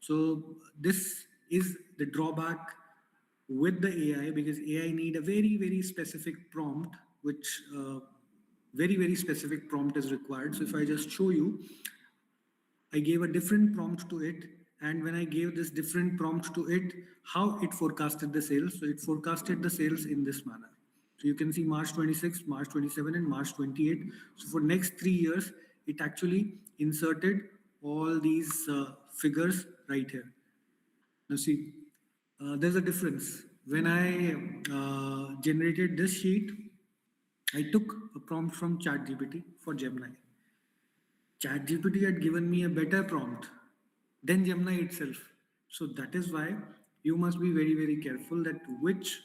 So this is the drawback with the AI, because AI need a very, very specific prompt, which very specific prompt is required. So if I just show you, I gave a different prompt to it, and when I gave this different prompt to it, how it forecasted the sales. So it forecasted the sales in this manner. So you can see March 26, March 27, and March 28. So for next 3 years, it actually inserted all these figures right here. Now see, there's a difference. When I generated this sheet, I took a prompt from ChatGPT for Gemini. ChatGPT had given me a better prompt than Gemini itself. So that is why you must be very, very careful that which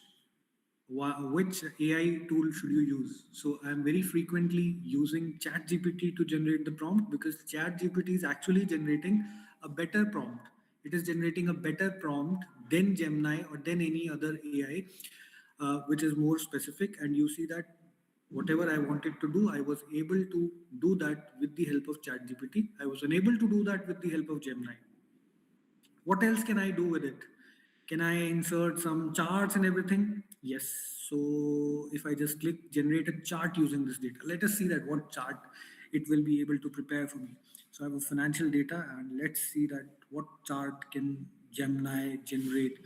AI tool should you use. So I'm very frequently using ChatGPT to generate the prompt, because ChatGPT is actually generating a better prompt. It is generating a better prompt than Gemini or than any other AI, which is more specific. And you see that whatever I wanted to do, I was able to do that with the help of ChatGPT. I was unable to do that with the help of Gemini. What else can I do with it? Can I insert some charts and everything? Yes. So if I just click generate a chart using this data, let us see that what chart it will be able to prepare for me. So I have a financial data, and let's see that what chart can Gemini generate.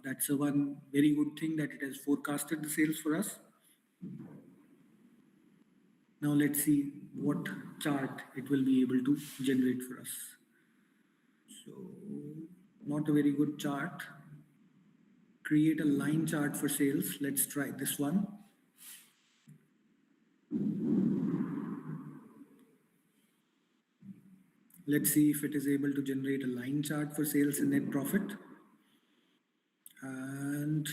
That's a one very good thing that it has forecasted the sales for us. Now let's see what chart it will be able to generate for us. So not a very good chart. Create a line chart for sales. Let's try this one. Let's see if it is able to generate a line chart for sales and net profit. And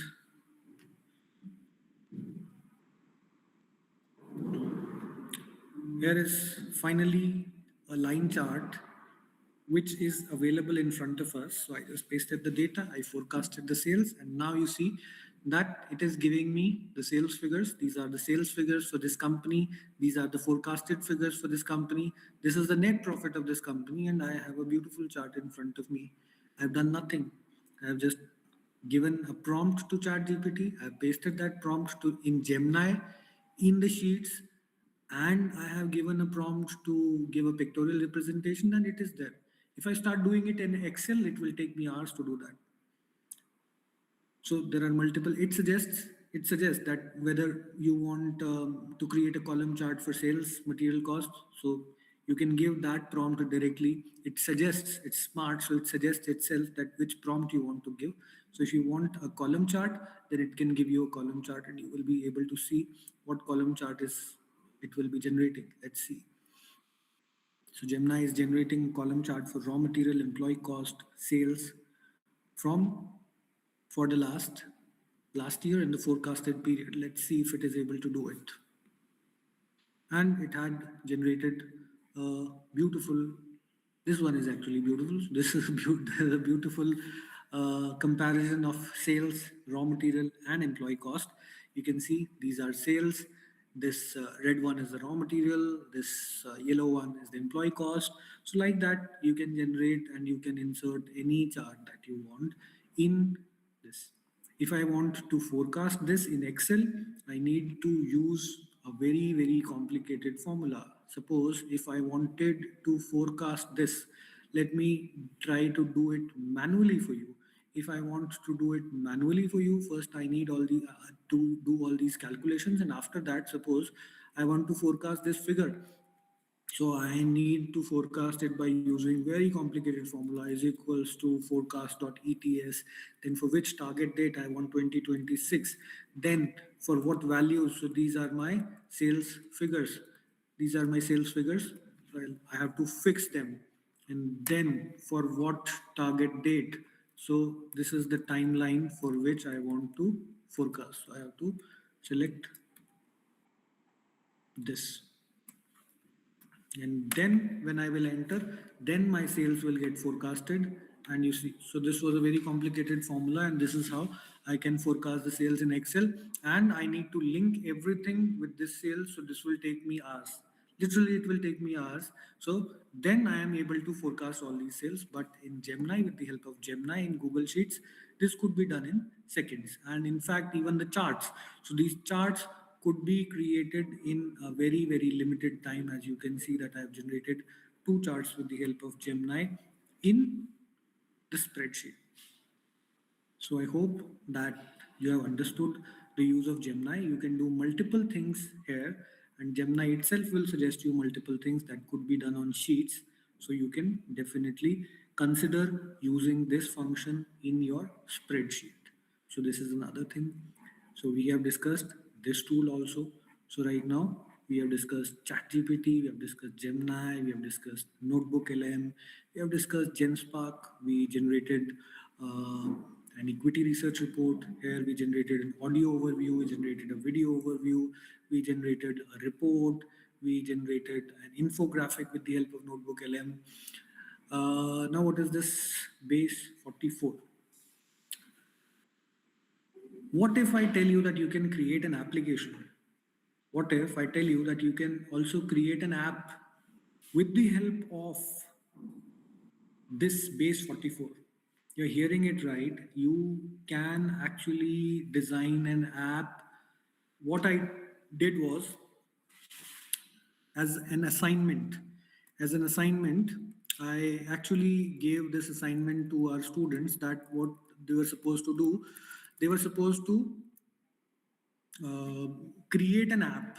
here is finally a line chart which is available in front of us. So I just pasted the data, I forecasted the sales, and now you see that it is giving me the sales figures. These are the sales figures for this company. These are the forecasted figures for this company. This is the net profit of this company, and I have a beautiful chart in front of me. I've done nothing. I've just given a prompt to ChatGPT. I've pasted that prompt in Gemini in the sheets, and I have given a prompt to give a pictorial representation, and it is there. If I start doing it in Excel, it will take me hours to do that. So there are multiple, it suggests that whether you want to create a column chart for sales material costs. So you can give that prompt directly. It suggests, it's smart, so it suggests itself that which prompt you want to give. So if you want a column chart, then it can give you a column chart, and you will be able to see what column chart it will be generating. Let's see. So Gemini is generating column chart for raw material, employee cost, sales for the last year in the forecasted period. Let's see if it is able to do it. And it had generated a beautiful, this one is actually beautiful. This is a beautiful comparison of sales, raw material, and employee cost. You can see these are sales. This red one is the raw material, this yellow one is the employee cost. So like that, you can generate and you can insert any chart that you want in this. If I want to forecast this in Excel, I need to use a very, very complicated formula. Suppose if I wanted to forecast this, let me try to do it manually for you. If I want to do it manually for you, first I need to do all these calculations, and after that, suppose I want to forecast this figure. So I need to forecast it by using very complicated formula is equals to forecast.ets. Then for which target date I want 2026. Then for what values. So these are my sales figures. These are my sales figures. So I have to fix them. And then for what target date. So this is the timeline for which I want to forecast. So I have to select this. And then when I will enter, then my sales will get forecasted. And you see, so this was a very complicated formula, and this is how I can forecast the sales in Excel. And I need to link everything with this sales. So this will take me hours. Literally, it will take me hours. So then I am able to forecast all these sales. But in Gemini, with the help of Gemini in Google Sheets, this could be done in seconds. And in fact, even the charts. So these charts could be created in a very, very limited time. As you can see that I have generated 2 charts with the help of Gemini in the spreadsheet. So I hope that you have understood the use of Gemini. You can do multiple things here, and Gemini itself will suggest you multiple things that could be done on sheets. So you can definitely consider using this function in your spreadsheet. So this is another thing. So we have discussed this tool also. So right now we have discussed ChatGPT, we have discussed Gemini, we have discussed Notebook LM, we have discussed GenSpark. We generated an equity research report. Here we generated an audio overview, we generated a video overview, we generated a report, we generated an infographic with the help of Notebook LM. Now what is this base 44? What if I tell you that you can create an application? What if I tell you that you can also create an app with the help of this base 44? You're hearing it right. You can actually design an app. What I did was, as an assignment, as an assignment, I actually gave this assignment to our students, that what they were supposed to do, they were supposed to uh, create an app.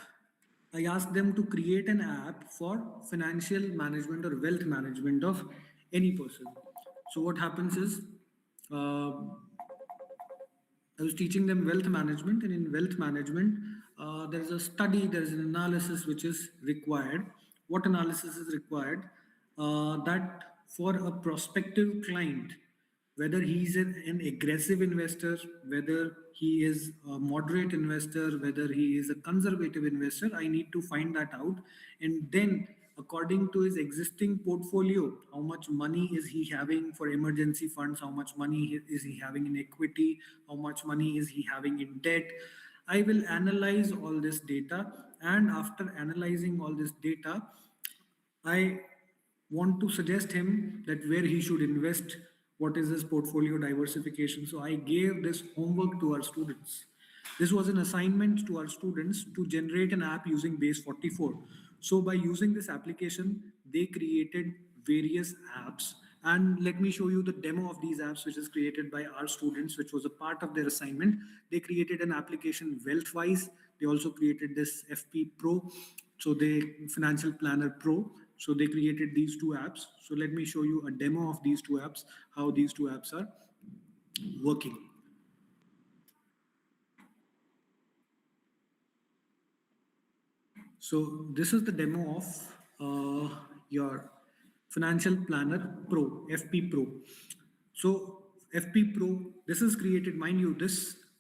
I asked them to create an app for financial management or wealth management of any person. So what happens is, uh, I was teaching them wealth management, and in wealth management, there is a study, there is an analysis which is required. What analysis is required? That for a prospective client, whether he is an aggressive investor, whether he is a moderate investor, whether he is a conservative investor, I need to find that out. And then, according to his existing portfolio, how much money is he having for emergency funds, how much money is he having in equity, how much money is he having in debt. I will analyze all this data, and after analyzing all this data, I want to suggest him that where he should invest, what is his portfolio diversification. So I gave this homework to our students. This was an assignment to our students to generate an app using Base 44. So by using this application, they created various apps. And let me show you the demo of these apps, which is created by our students, which was a part of their assignment. They created an application Wealthwise. They also created this FP Pro, so they Financial Planner Pro. So they created these two apps. So let me show you a demo of these two apps, how these two apps are working. So this is the demo of your Financial Planner Pro, FP Pro. So FP Pro, this is created, mind you,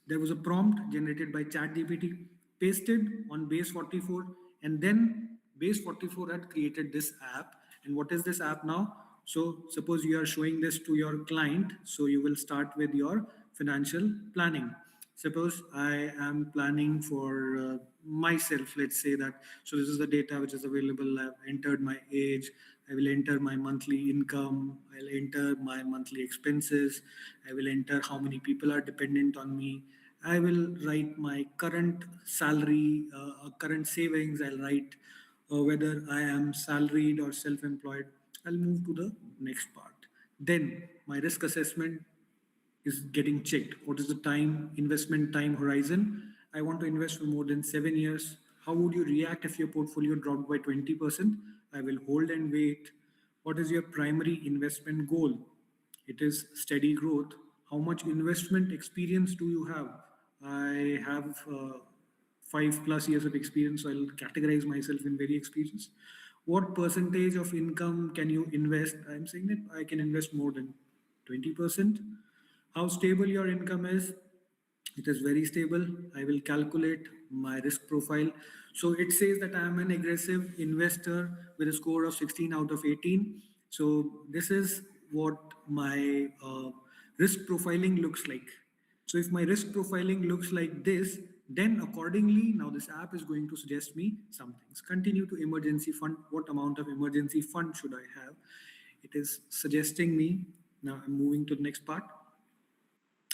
there was a prompt generated by ChatGPT, pasted on Base 44, and then Base 44 had created this app. And what is this app now? So suppose you are showing this to your client. So you will start with your financial planning. Suppose I am planning for myself, let's say that. So this is the data which is available. I've entered my age. I will enter my monthly income. I'll enter my monthly expenses. I will enter how many people are dependent on me. I will write my current salary, current savings. I'll write whether I am salaried or self-employed. I'll move to the next part. Then my risk assessment is getting checked. What is the investment time horizon? I want to invest for more than 7 years. How would you react if your portfolio dropped by 20%? I will hold and wait. What is your primary investment goal? It is steady growth. How much investment experience do you have? I have 5+ years of experience, so I'll categorize myself in very experienced. What percentage of income can you invest? I'm saying that I can invest more than 20%. How stable your income is? It is very stable. I will calculate my risk profile. So it says that I am an aggressive investor with a score of 16 out of 18. So this is what my risk profiling looks like. So if my risk profiling looks like this, then accordingly, now this app is going to suggest me some things. Continue to emergency fund. What amount of emergency fund should I have? It is suggesting me, now I'm moving to the next part.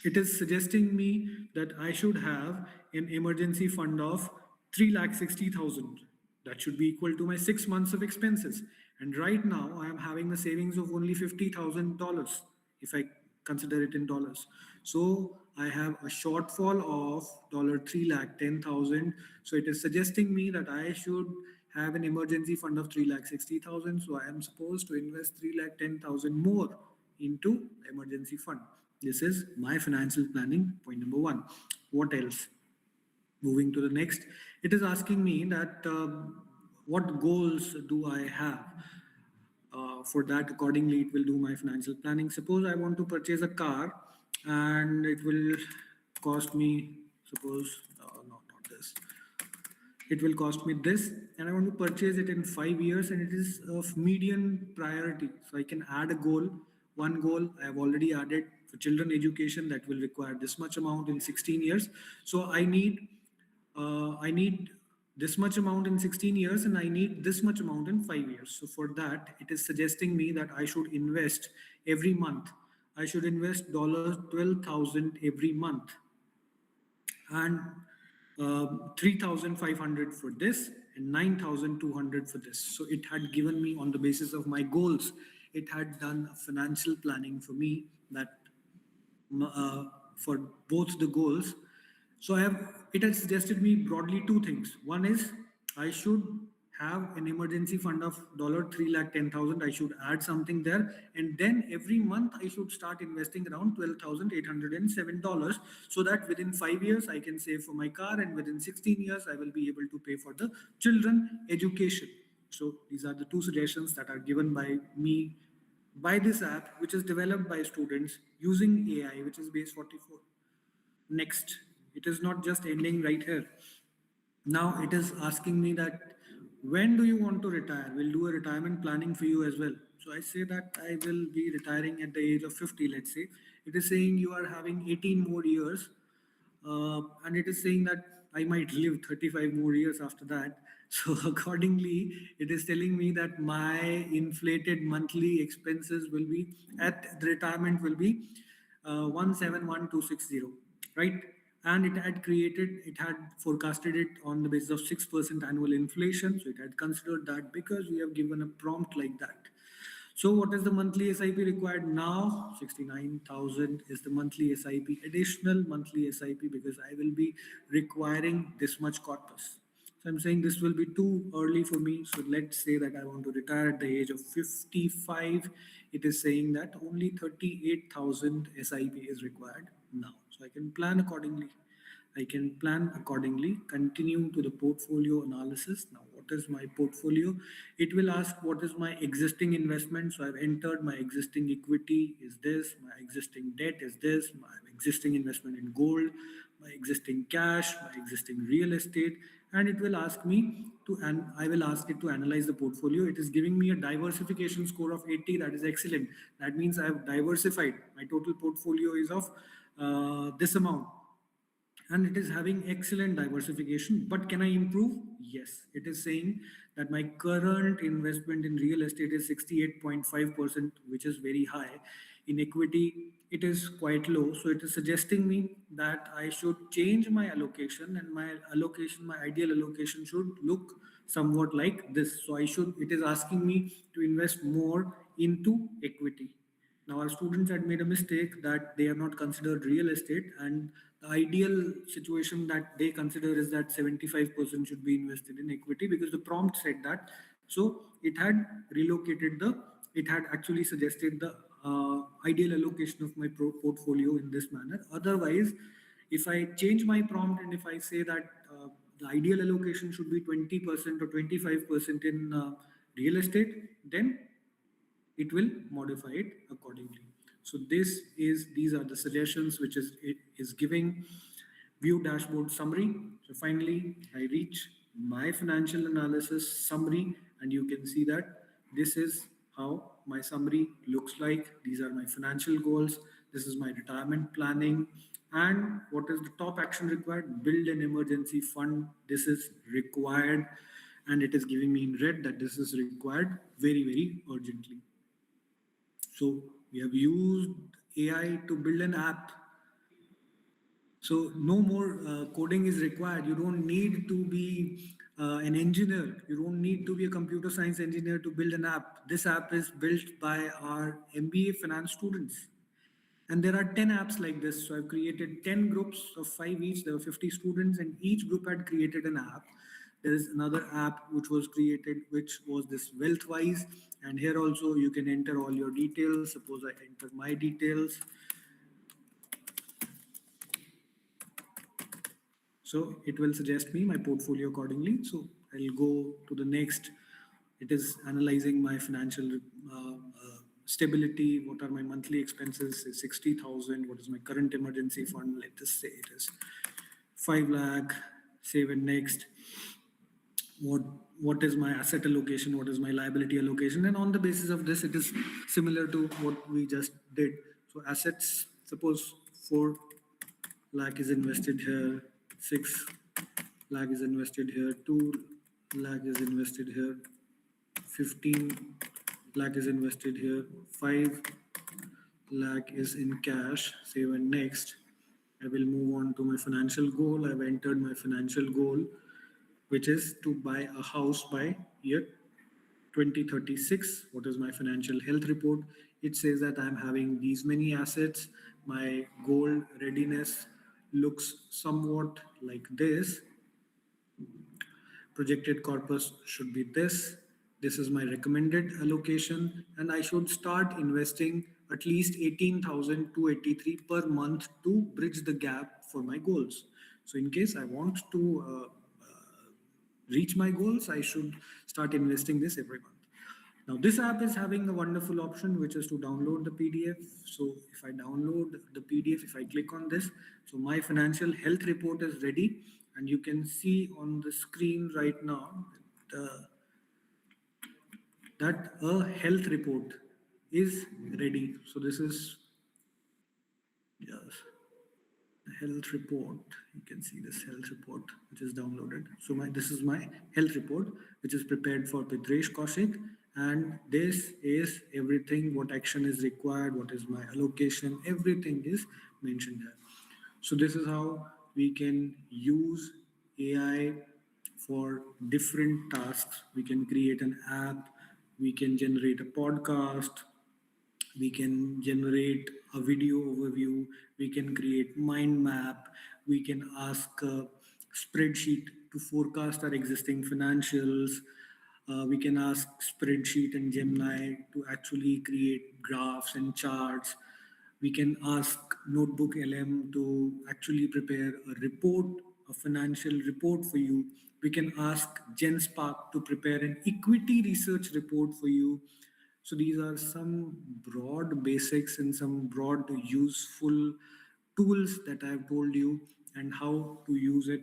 It is suggesting me that I should have an emergency fund of 3,60,000. That should be equal to my 6 months of expenses. And right now I am having a savings of only $50,000 if I consider it in dollars. So I have a shortfall of $3,10,000. So it is suggesting me that I should have an emergency fund of 3,60,000. So I am supposed to invest 3,10,000 more into emergency fund. This is my financial planning, point number 1. What else? Moving to the next, it is asking me that what goals do I have? For that, accordingly, it will do my financial planning. Suppose I want to purchase a car and it will cost me, suppose, not this. It will cost me this, and I want to purchase it in 5 years, and it is of median priority. So I can add a goal. One goal I have already added for children education that will require this much amount in 16 years. So I need this much amount in 16 years and I need this much amount in 5 years. So for that, it is suggesting me that I should invest every month. I should invest $12,000 every month and 3,500 for this and 9,200 for this. So it had given me, on the basis of my goals, it had done a financial planning for me that for both the goals. So it has suggested me broadly two things. One is I should have an emergency fund of $3,10,000. I should add something there. And then every month I should start investing around $12,807 so that within 5 years I can save for my car, and within 16 years I will be able to pay for the children education. So these are the two suggestions that are given by me by this app, which is developed by students using AI, which is base 44. Next, it is not just ending right here. Now it is asking me that when do you want to retire? We'll do a retirement planning for you as well. So I say that I will be retiring at the age of 50, let's say. It is saying you are having 18 more years, and it is saying that I might live 35 more years after that. So accordingly, it is telling me that my inflated monthly expenses will be at the retirement will be 171260, right? And it had forecasted it on the basis of 6% annual inflation. So it had considered that because we have given a prompt like that. So what is the monthly SIP required now? 69,000 is the monthly SIP, additional monthly SIP, because I will be requiring this much corpus. So I'm saying this will be too early for me. So let's say that I want to retire at the age of 55. It is saying that only 38,000 SIP is required now. So I can plan accordingly. Continue to the portfolio analysis. Now, what is my portfolio? It will ask what is my existing investment. So I've entered my existing equity is this, my existing debt is this, my existing investment in gold, my existing cash, my existing real estate, and it will ask me to, and I will ask it to analyze the portfolio. It is giving me a diversification score of 80. That is excellent. That means I have diversified. My total portfolio is of this amount, and it is having excellent diversification. But can I improve? Yes. It is saying that my current investment in real estate is 68.5%, which is very high. In equity, it is quite low. So it is suggesting me that I should change my allocation, and my ideal allocation should look somewhat like this. So it is asking me to invest more into equity. Now, our students had made a mistake that they have not considered real estate, and the ideal situation that they consider is that 75% should be invested in equity, because the prompt said that. So it had actually suggested the ideal allocation of my portfolio in this manner. Otherwise, if I change my prompt and if I say that the ideal allocation should be 20% or 25% in real estate, then it will modify it accordingly. So these are the suggestions which it is giving. View dashboard summary. So finally, I reach my financial analysis summary, and you can see that this is how my summary looks like. These are my financial goals. This is my retirement planning. And what is the top action required? Build an emergency fund. This is required. And it is giving me in red that this is required very, very urgently. So we have used AI to build an app. So no more coding is required. You don't need to be an engineer. You don't need to be a computer science engineer to build an app. This app is built by our MBA finance students. And there are 10 apps like this. So I've created 10 groups of 5 each. There were 50 students, and each group had created an app. There is another app which was created, which was this Wealthwise. And here also you can enter all your details. Suppose I enter my details. So it will suggest me my portfolio accordingly. So I'll go to the next. It is analyzing my financial stability. What are my monthly expenses? 60,000. What is my current emergency fund? Let us say it is 5 lakh. Save and next. What is my asset allocation? What is my liability allocation? And on the basis of this, it is similar to what we just did. So assets, suppose 4 lakh is invested here, 6 lakh is invested here, 2 lakh is invested here, 15 lakh is invested here, 5 lakh is in cash, save and next. I will move on to my financial goal. I've entered my financial goal, which is to buy a house by year 2036. What is my financial health report? It says that I'm having these many assets. My goal readiness looks somewhat like this. Projected corpus should be this. This is my recommended allocation, and I should start investing at least 18,283 per month to bridge the gap for my goals. So, in case I want to reach my goals, I should start investing this every month. Now, this app is having a wonderful option, which is to download the PDF. So, if I download the PDF, if I click on this, so my financial health report is ready, and you can see on the screen right now that a health report is ready. So, this is yes, the health report. You can see this health report which is downloaded. So this is my health report which is prepared for Pitresh Kaushik, and this is everything, what action is required, what is my allocation, everything is mentioned here. So this is how we can use AI for different tasks. We can create an app, we can generate a podcast, we can generate a video overview, we can create mind map, we can ask a spreadsheet to forecast our existing financials, we can ask spreadsheet and Gemini to actually create graphs and charts, we can ask Notebook LM to actually prepare a report, a financial report for you, we can ask GenSpark to prepare an equity research report for you. So these are some broad basics and some broad useful tools that I've told you, and how to use it.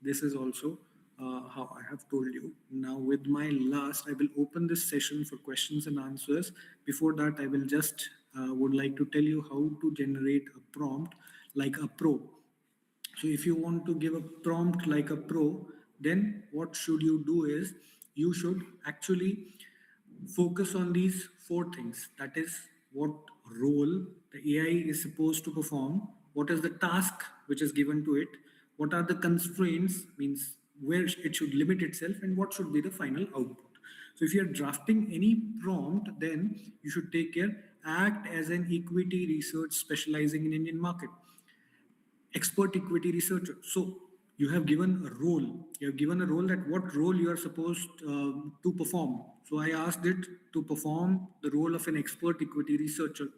This is also how I have told you. Now with my last, I will open this session for questions and answers. Before that, I will just would like to tell you how to generate a prompt like a pro. So if you want to give a prompt like a pro, then what should you do is you should actually focus on these four things. That is, what role the AI is supposed to perform, what is the task which is given to it, what are the constraints, means where it should limit itself, and what should be the final output. So if you're drafting any prompt, then you should take care, act as an equity research specializing in Indian market, expert equity researcher. So you have given a role. You have given a role, that what role you are supposed to perform. So I asked it to perform the role of an expert equity researcher.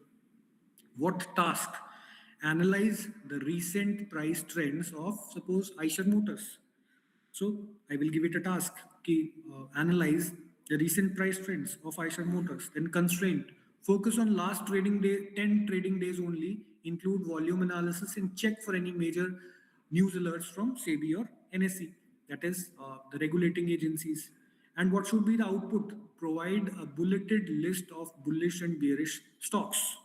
What task? Analyze the recent price trends of, suppose, Eicher Motors. So I will give it a task, analyze the recent price trends of Eicher Motors. Then constraint, focus on last trading day, 10 trading days only, include volume analysis, and check for any major news alerts from SEBI or NSE, that is the regulating agencies. And what should be the output? Provide a bulleted list of bullish and bearish stocks.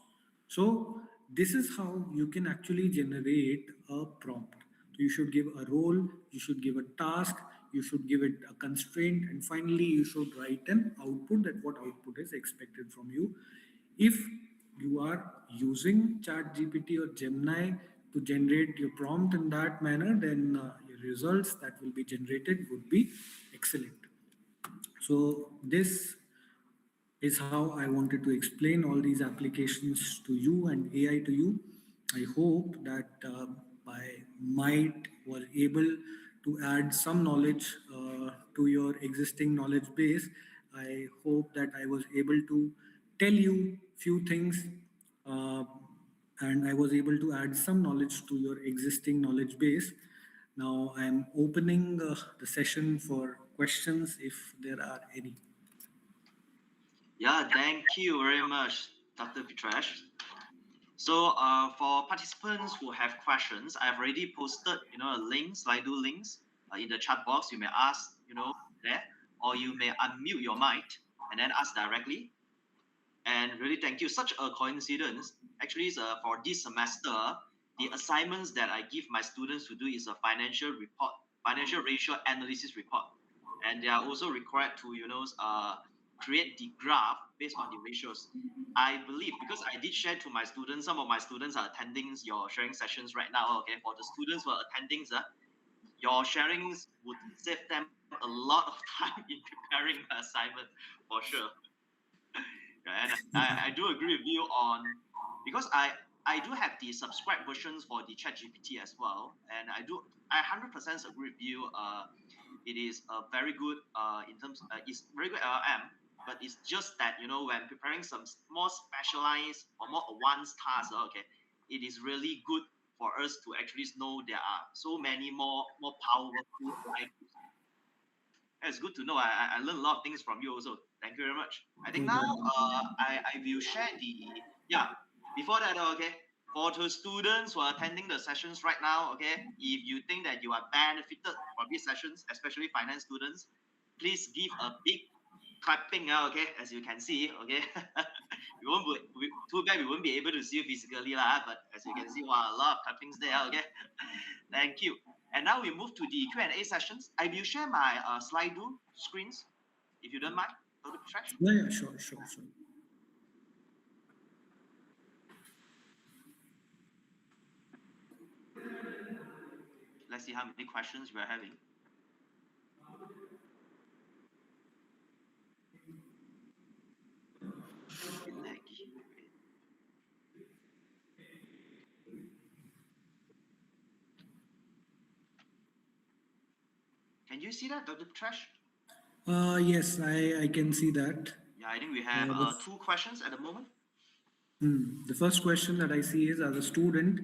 So this is how you can actually generate a prompt. So you should give a role, you should give a task, you should give it a constraint, and finally you should write an output, that what output is expected from you. If you are using ChatGPT or Gemini to generate your prompt in that manner, then your results that will be generated would be excellent. So this is how I wanted to explain all these applications to you and AI to you. I hope that I might was able to add some knowledge to your existing knowledge base. I hope that I was able to tell you few things and I was able to add some knowledge to your existing knowledge base. Now I am opening the session for questions if there are any. Yeah, thank you very much, Dr. Pitresh. So for participants who have questions, I've already posted, links, Slido links in the chat box. You may ask, there, or you may unmute your mic and then ask directly. And really thank you. Such a coincidence. Actually, for this semester, the assignments that I give my students to do is a financial report financial ratio analysis report, and they are also required to create the graph based on the ratios. I believe, because I did share to my students, some of my students are attending your sharing sessions right now. Okay, for the students who are attending, your sharings would save them a lot of time in preparing the assignment for sure. And I do agree with you on, because I do have the subscribed versions for the ChatGPT as well, and I 100% agree with you. It is a very good in terms it's very good LLM, but it's just that when preparing some more specialized or more advanced tasks, okay, it is really good for us to actually know there are so many more powerful AI tools. It's good to know. I learned a lot of things from you also. Thank you very much. I think now I will share before that, okay, for the students who are attending the sessions right now, okay, if you think that you are benefited from these sessions, especially finance students, please give a big clapping, okay, as you can see, okay. Too bad we won't be able to see you physically, but as you can see, wow, a lot of clappings there, okay. Thank you. And now we move to the Q&A sessions. I will share my Slido screens, if you don't mind, Dr. Prakash. Yeah, sure. Let's see how many questions we're having. Can you see that, Dr. Prakash? Yes, I can see that. Yeah, I think we have 2 questions at the moment. The first question that I see is, as a student,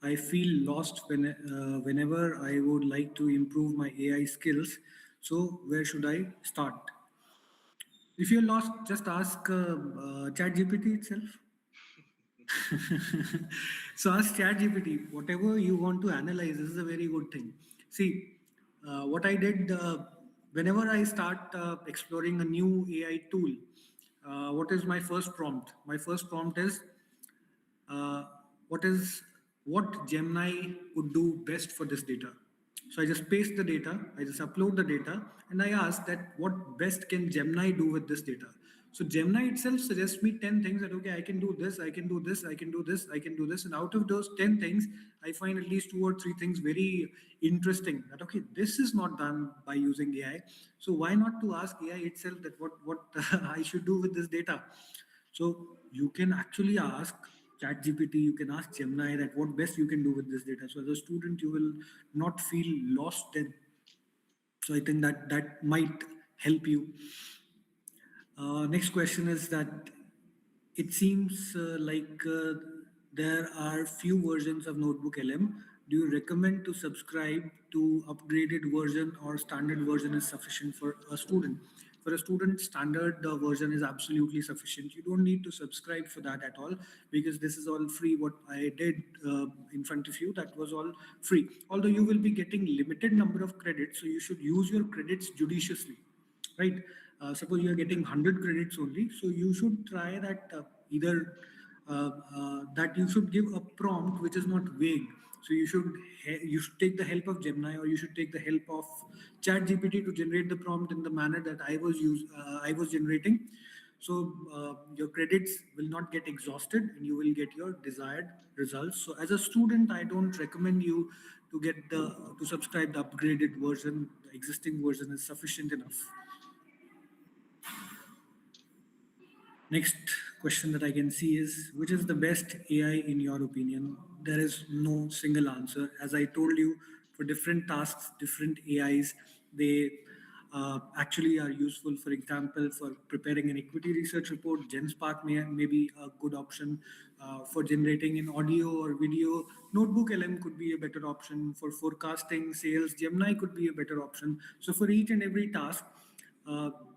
I feel lost whenever I would like to improve my AI skills. So where should I start? If you're lost, just ask ChatGPT itself. So ask ChatGPT, whatever you want to analyze, this is a very good thing. See, what I did, whenever I start exploring a new AI tool, what is my first prompt? My first prompt is, uh, what Gemini would do best for this data. So I just paste the data, I just upload the data, and I ask that what best can Gemini do with this data. So Gemini itself suggests me 10 things that, okay, I can do this, I can do this, I can do this, I can do this. And out of those 10 things, I find at least 2 or 3 things very interesting that, okay, this is not done by using AI. So why not to ask AI itself that what I should do with this data? So you can actually ask ChatGPT, you can ask Gemini that what best you can do with this data. So as a student, you will not feel lost then. So I think that might help you. Next question is that it seems there are few versions of Notebook LM. Do you recommend to subscribe to upgraded version, or standard version is sufficient for a student? For a student, standard version is absolutely sufficient. You don't need to subscribe for that at all, because this is all free. What I did in front of you, that was all free. Although you will be getting limited number of credits, so you should use your credits judiciously, right? Suppose you are getting 100 credits only, so you should try that that you should give a prompt which is not vague. So you should take the help of Gemini, or you should take the help of ChatGPT to generate the prompt in the manner that I was generating. So your credits will not get exhausted, and you will get your desired results. So as a student, I don't recommend you to subscribe the upgraded version. The existing version is sufficient enough. Next question that I can see is, which is the best AI in your opinion? There is no single answer. As I told you, for different tasks, different AIs, they actually are useful. For example, for preparing an equity research report, GenSpark may be a good option. For generating an audio or video, Notebook LM could be a better option. For forecasting sales, Gemini could be a better option. So for each and every task,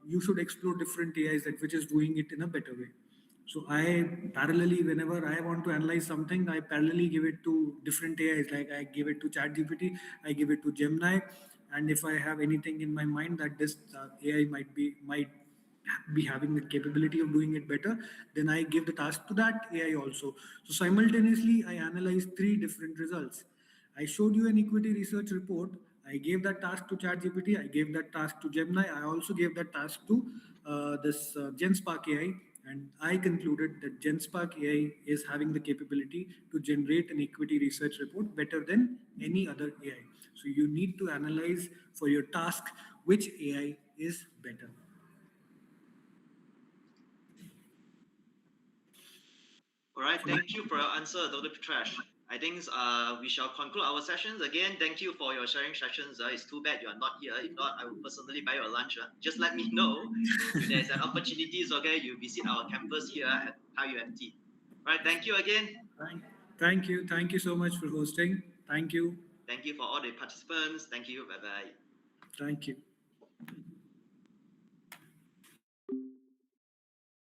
you should explore different AIs that which is doing it in a better way. So whenever I want to analyze something, I parallelly give it to different AIs. Like I give it to ChatGPT, I give it to Gemini, and if I have anything in my mind that this AI might be having the capability of doing it better, then I give the task to that AI also. So simultaneously, I analyze 3 different results. I showed you an equity research report. I gave that task to ChatGPT. I gave that task to Gemini. I also gave that task to this GenSpark AI. And I concluded that GenSpark AI is having the capability to generate an equity research report better than any other AI. So you need to analyze for your task which AI is better. All right, thank you for your answer, Dr. Petrash. I think we shall conclude our sessions. Again, thank you for your sharing sessions. It's too bad you are not here. If not, I will personally buy your lunch. Just let me know if there's an opportunity. Okay, you visit our campus here at IUMT. All right, thank you again. Thank you. Thank you so much for hosting. Thank you. Thank you for all the participants. Thank you. Bye-bye. Thank you.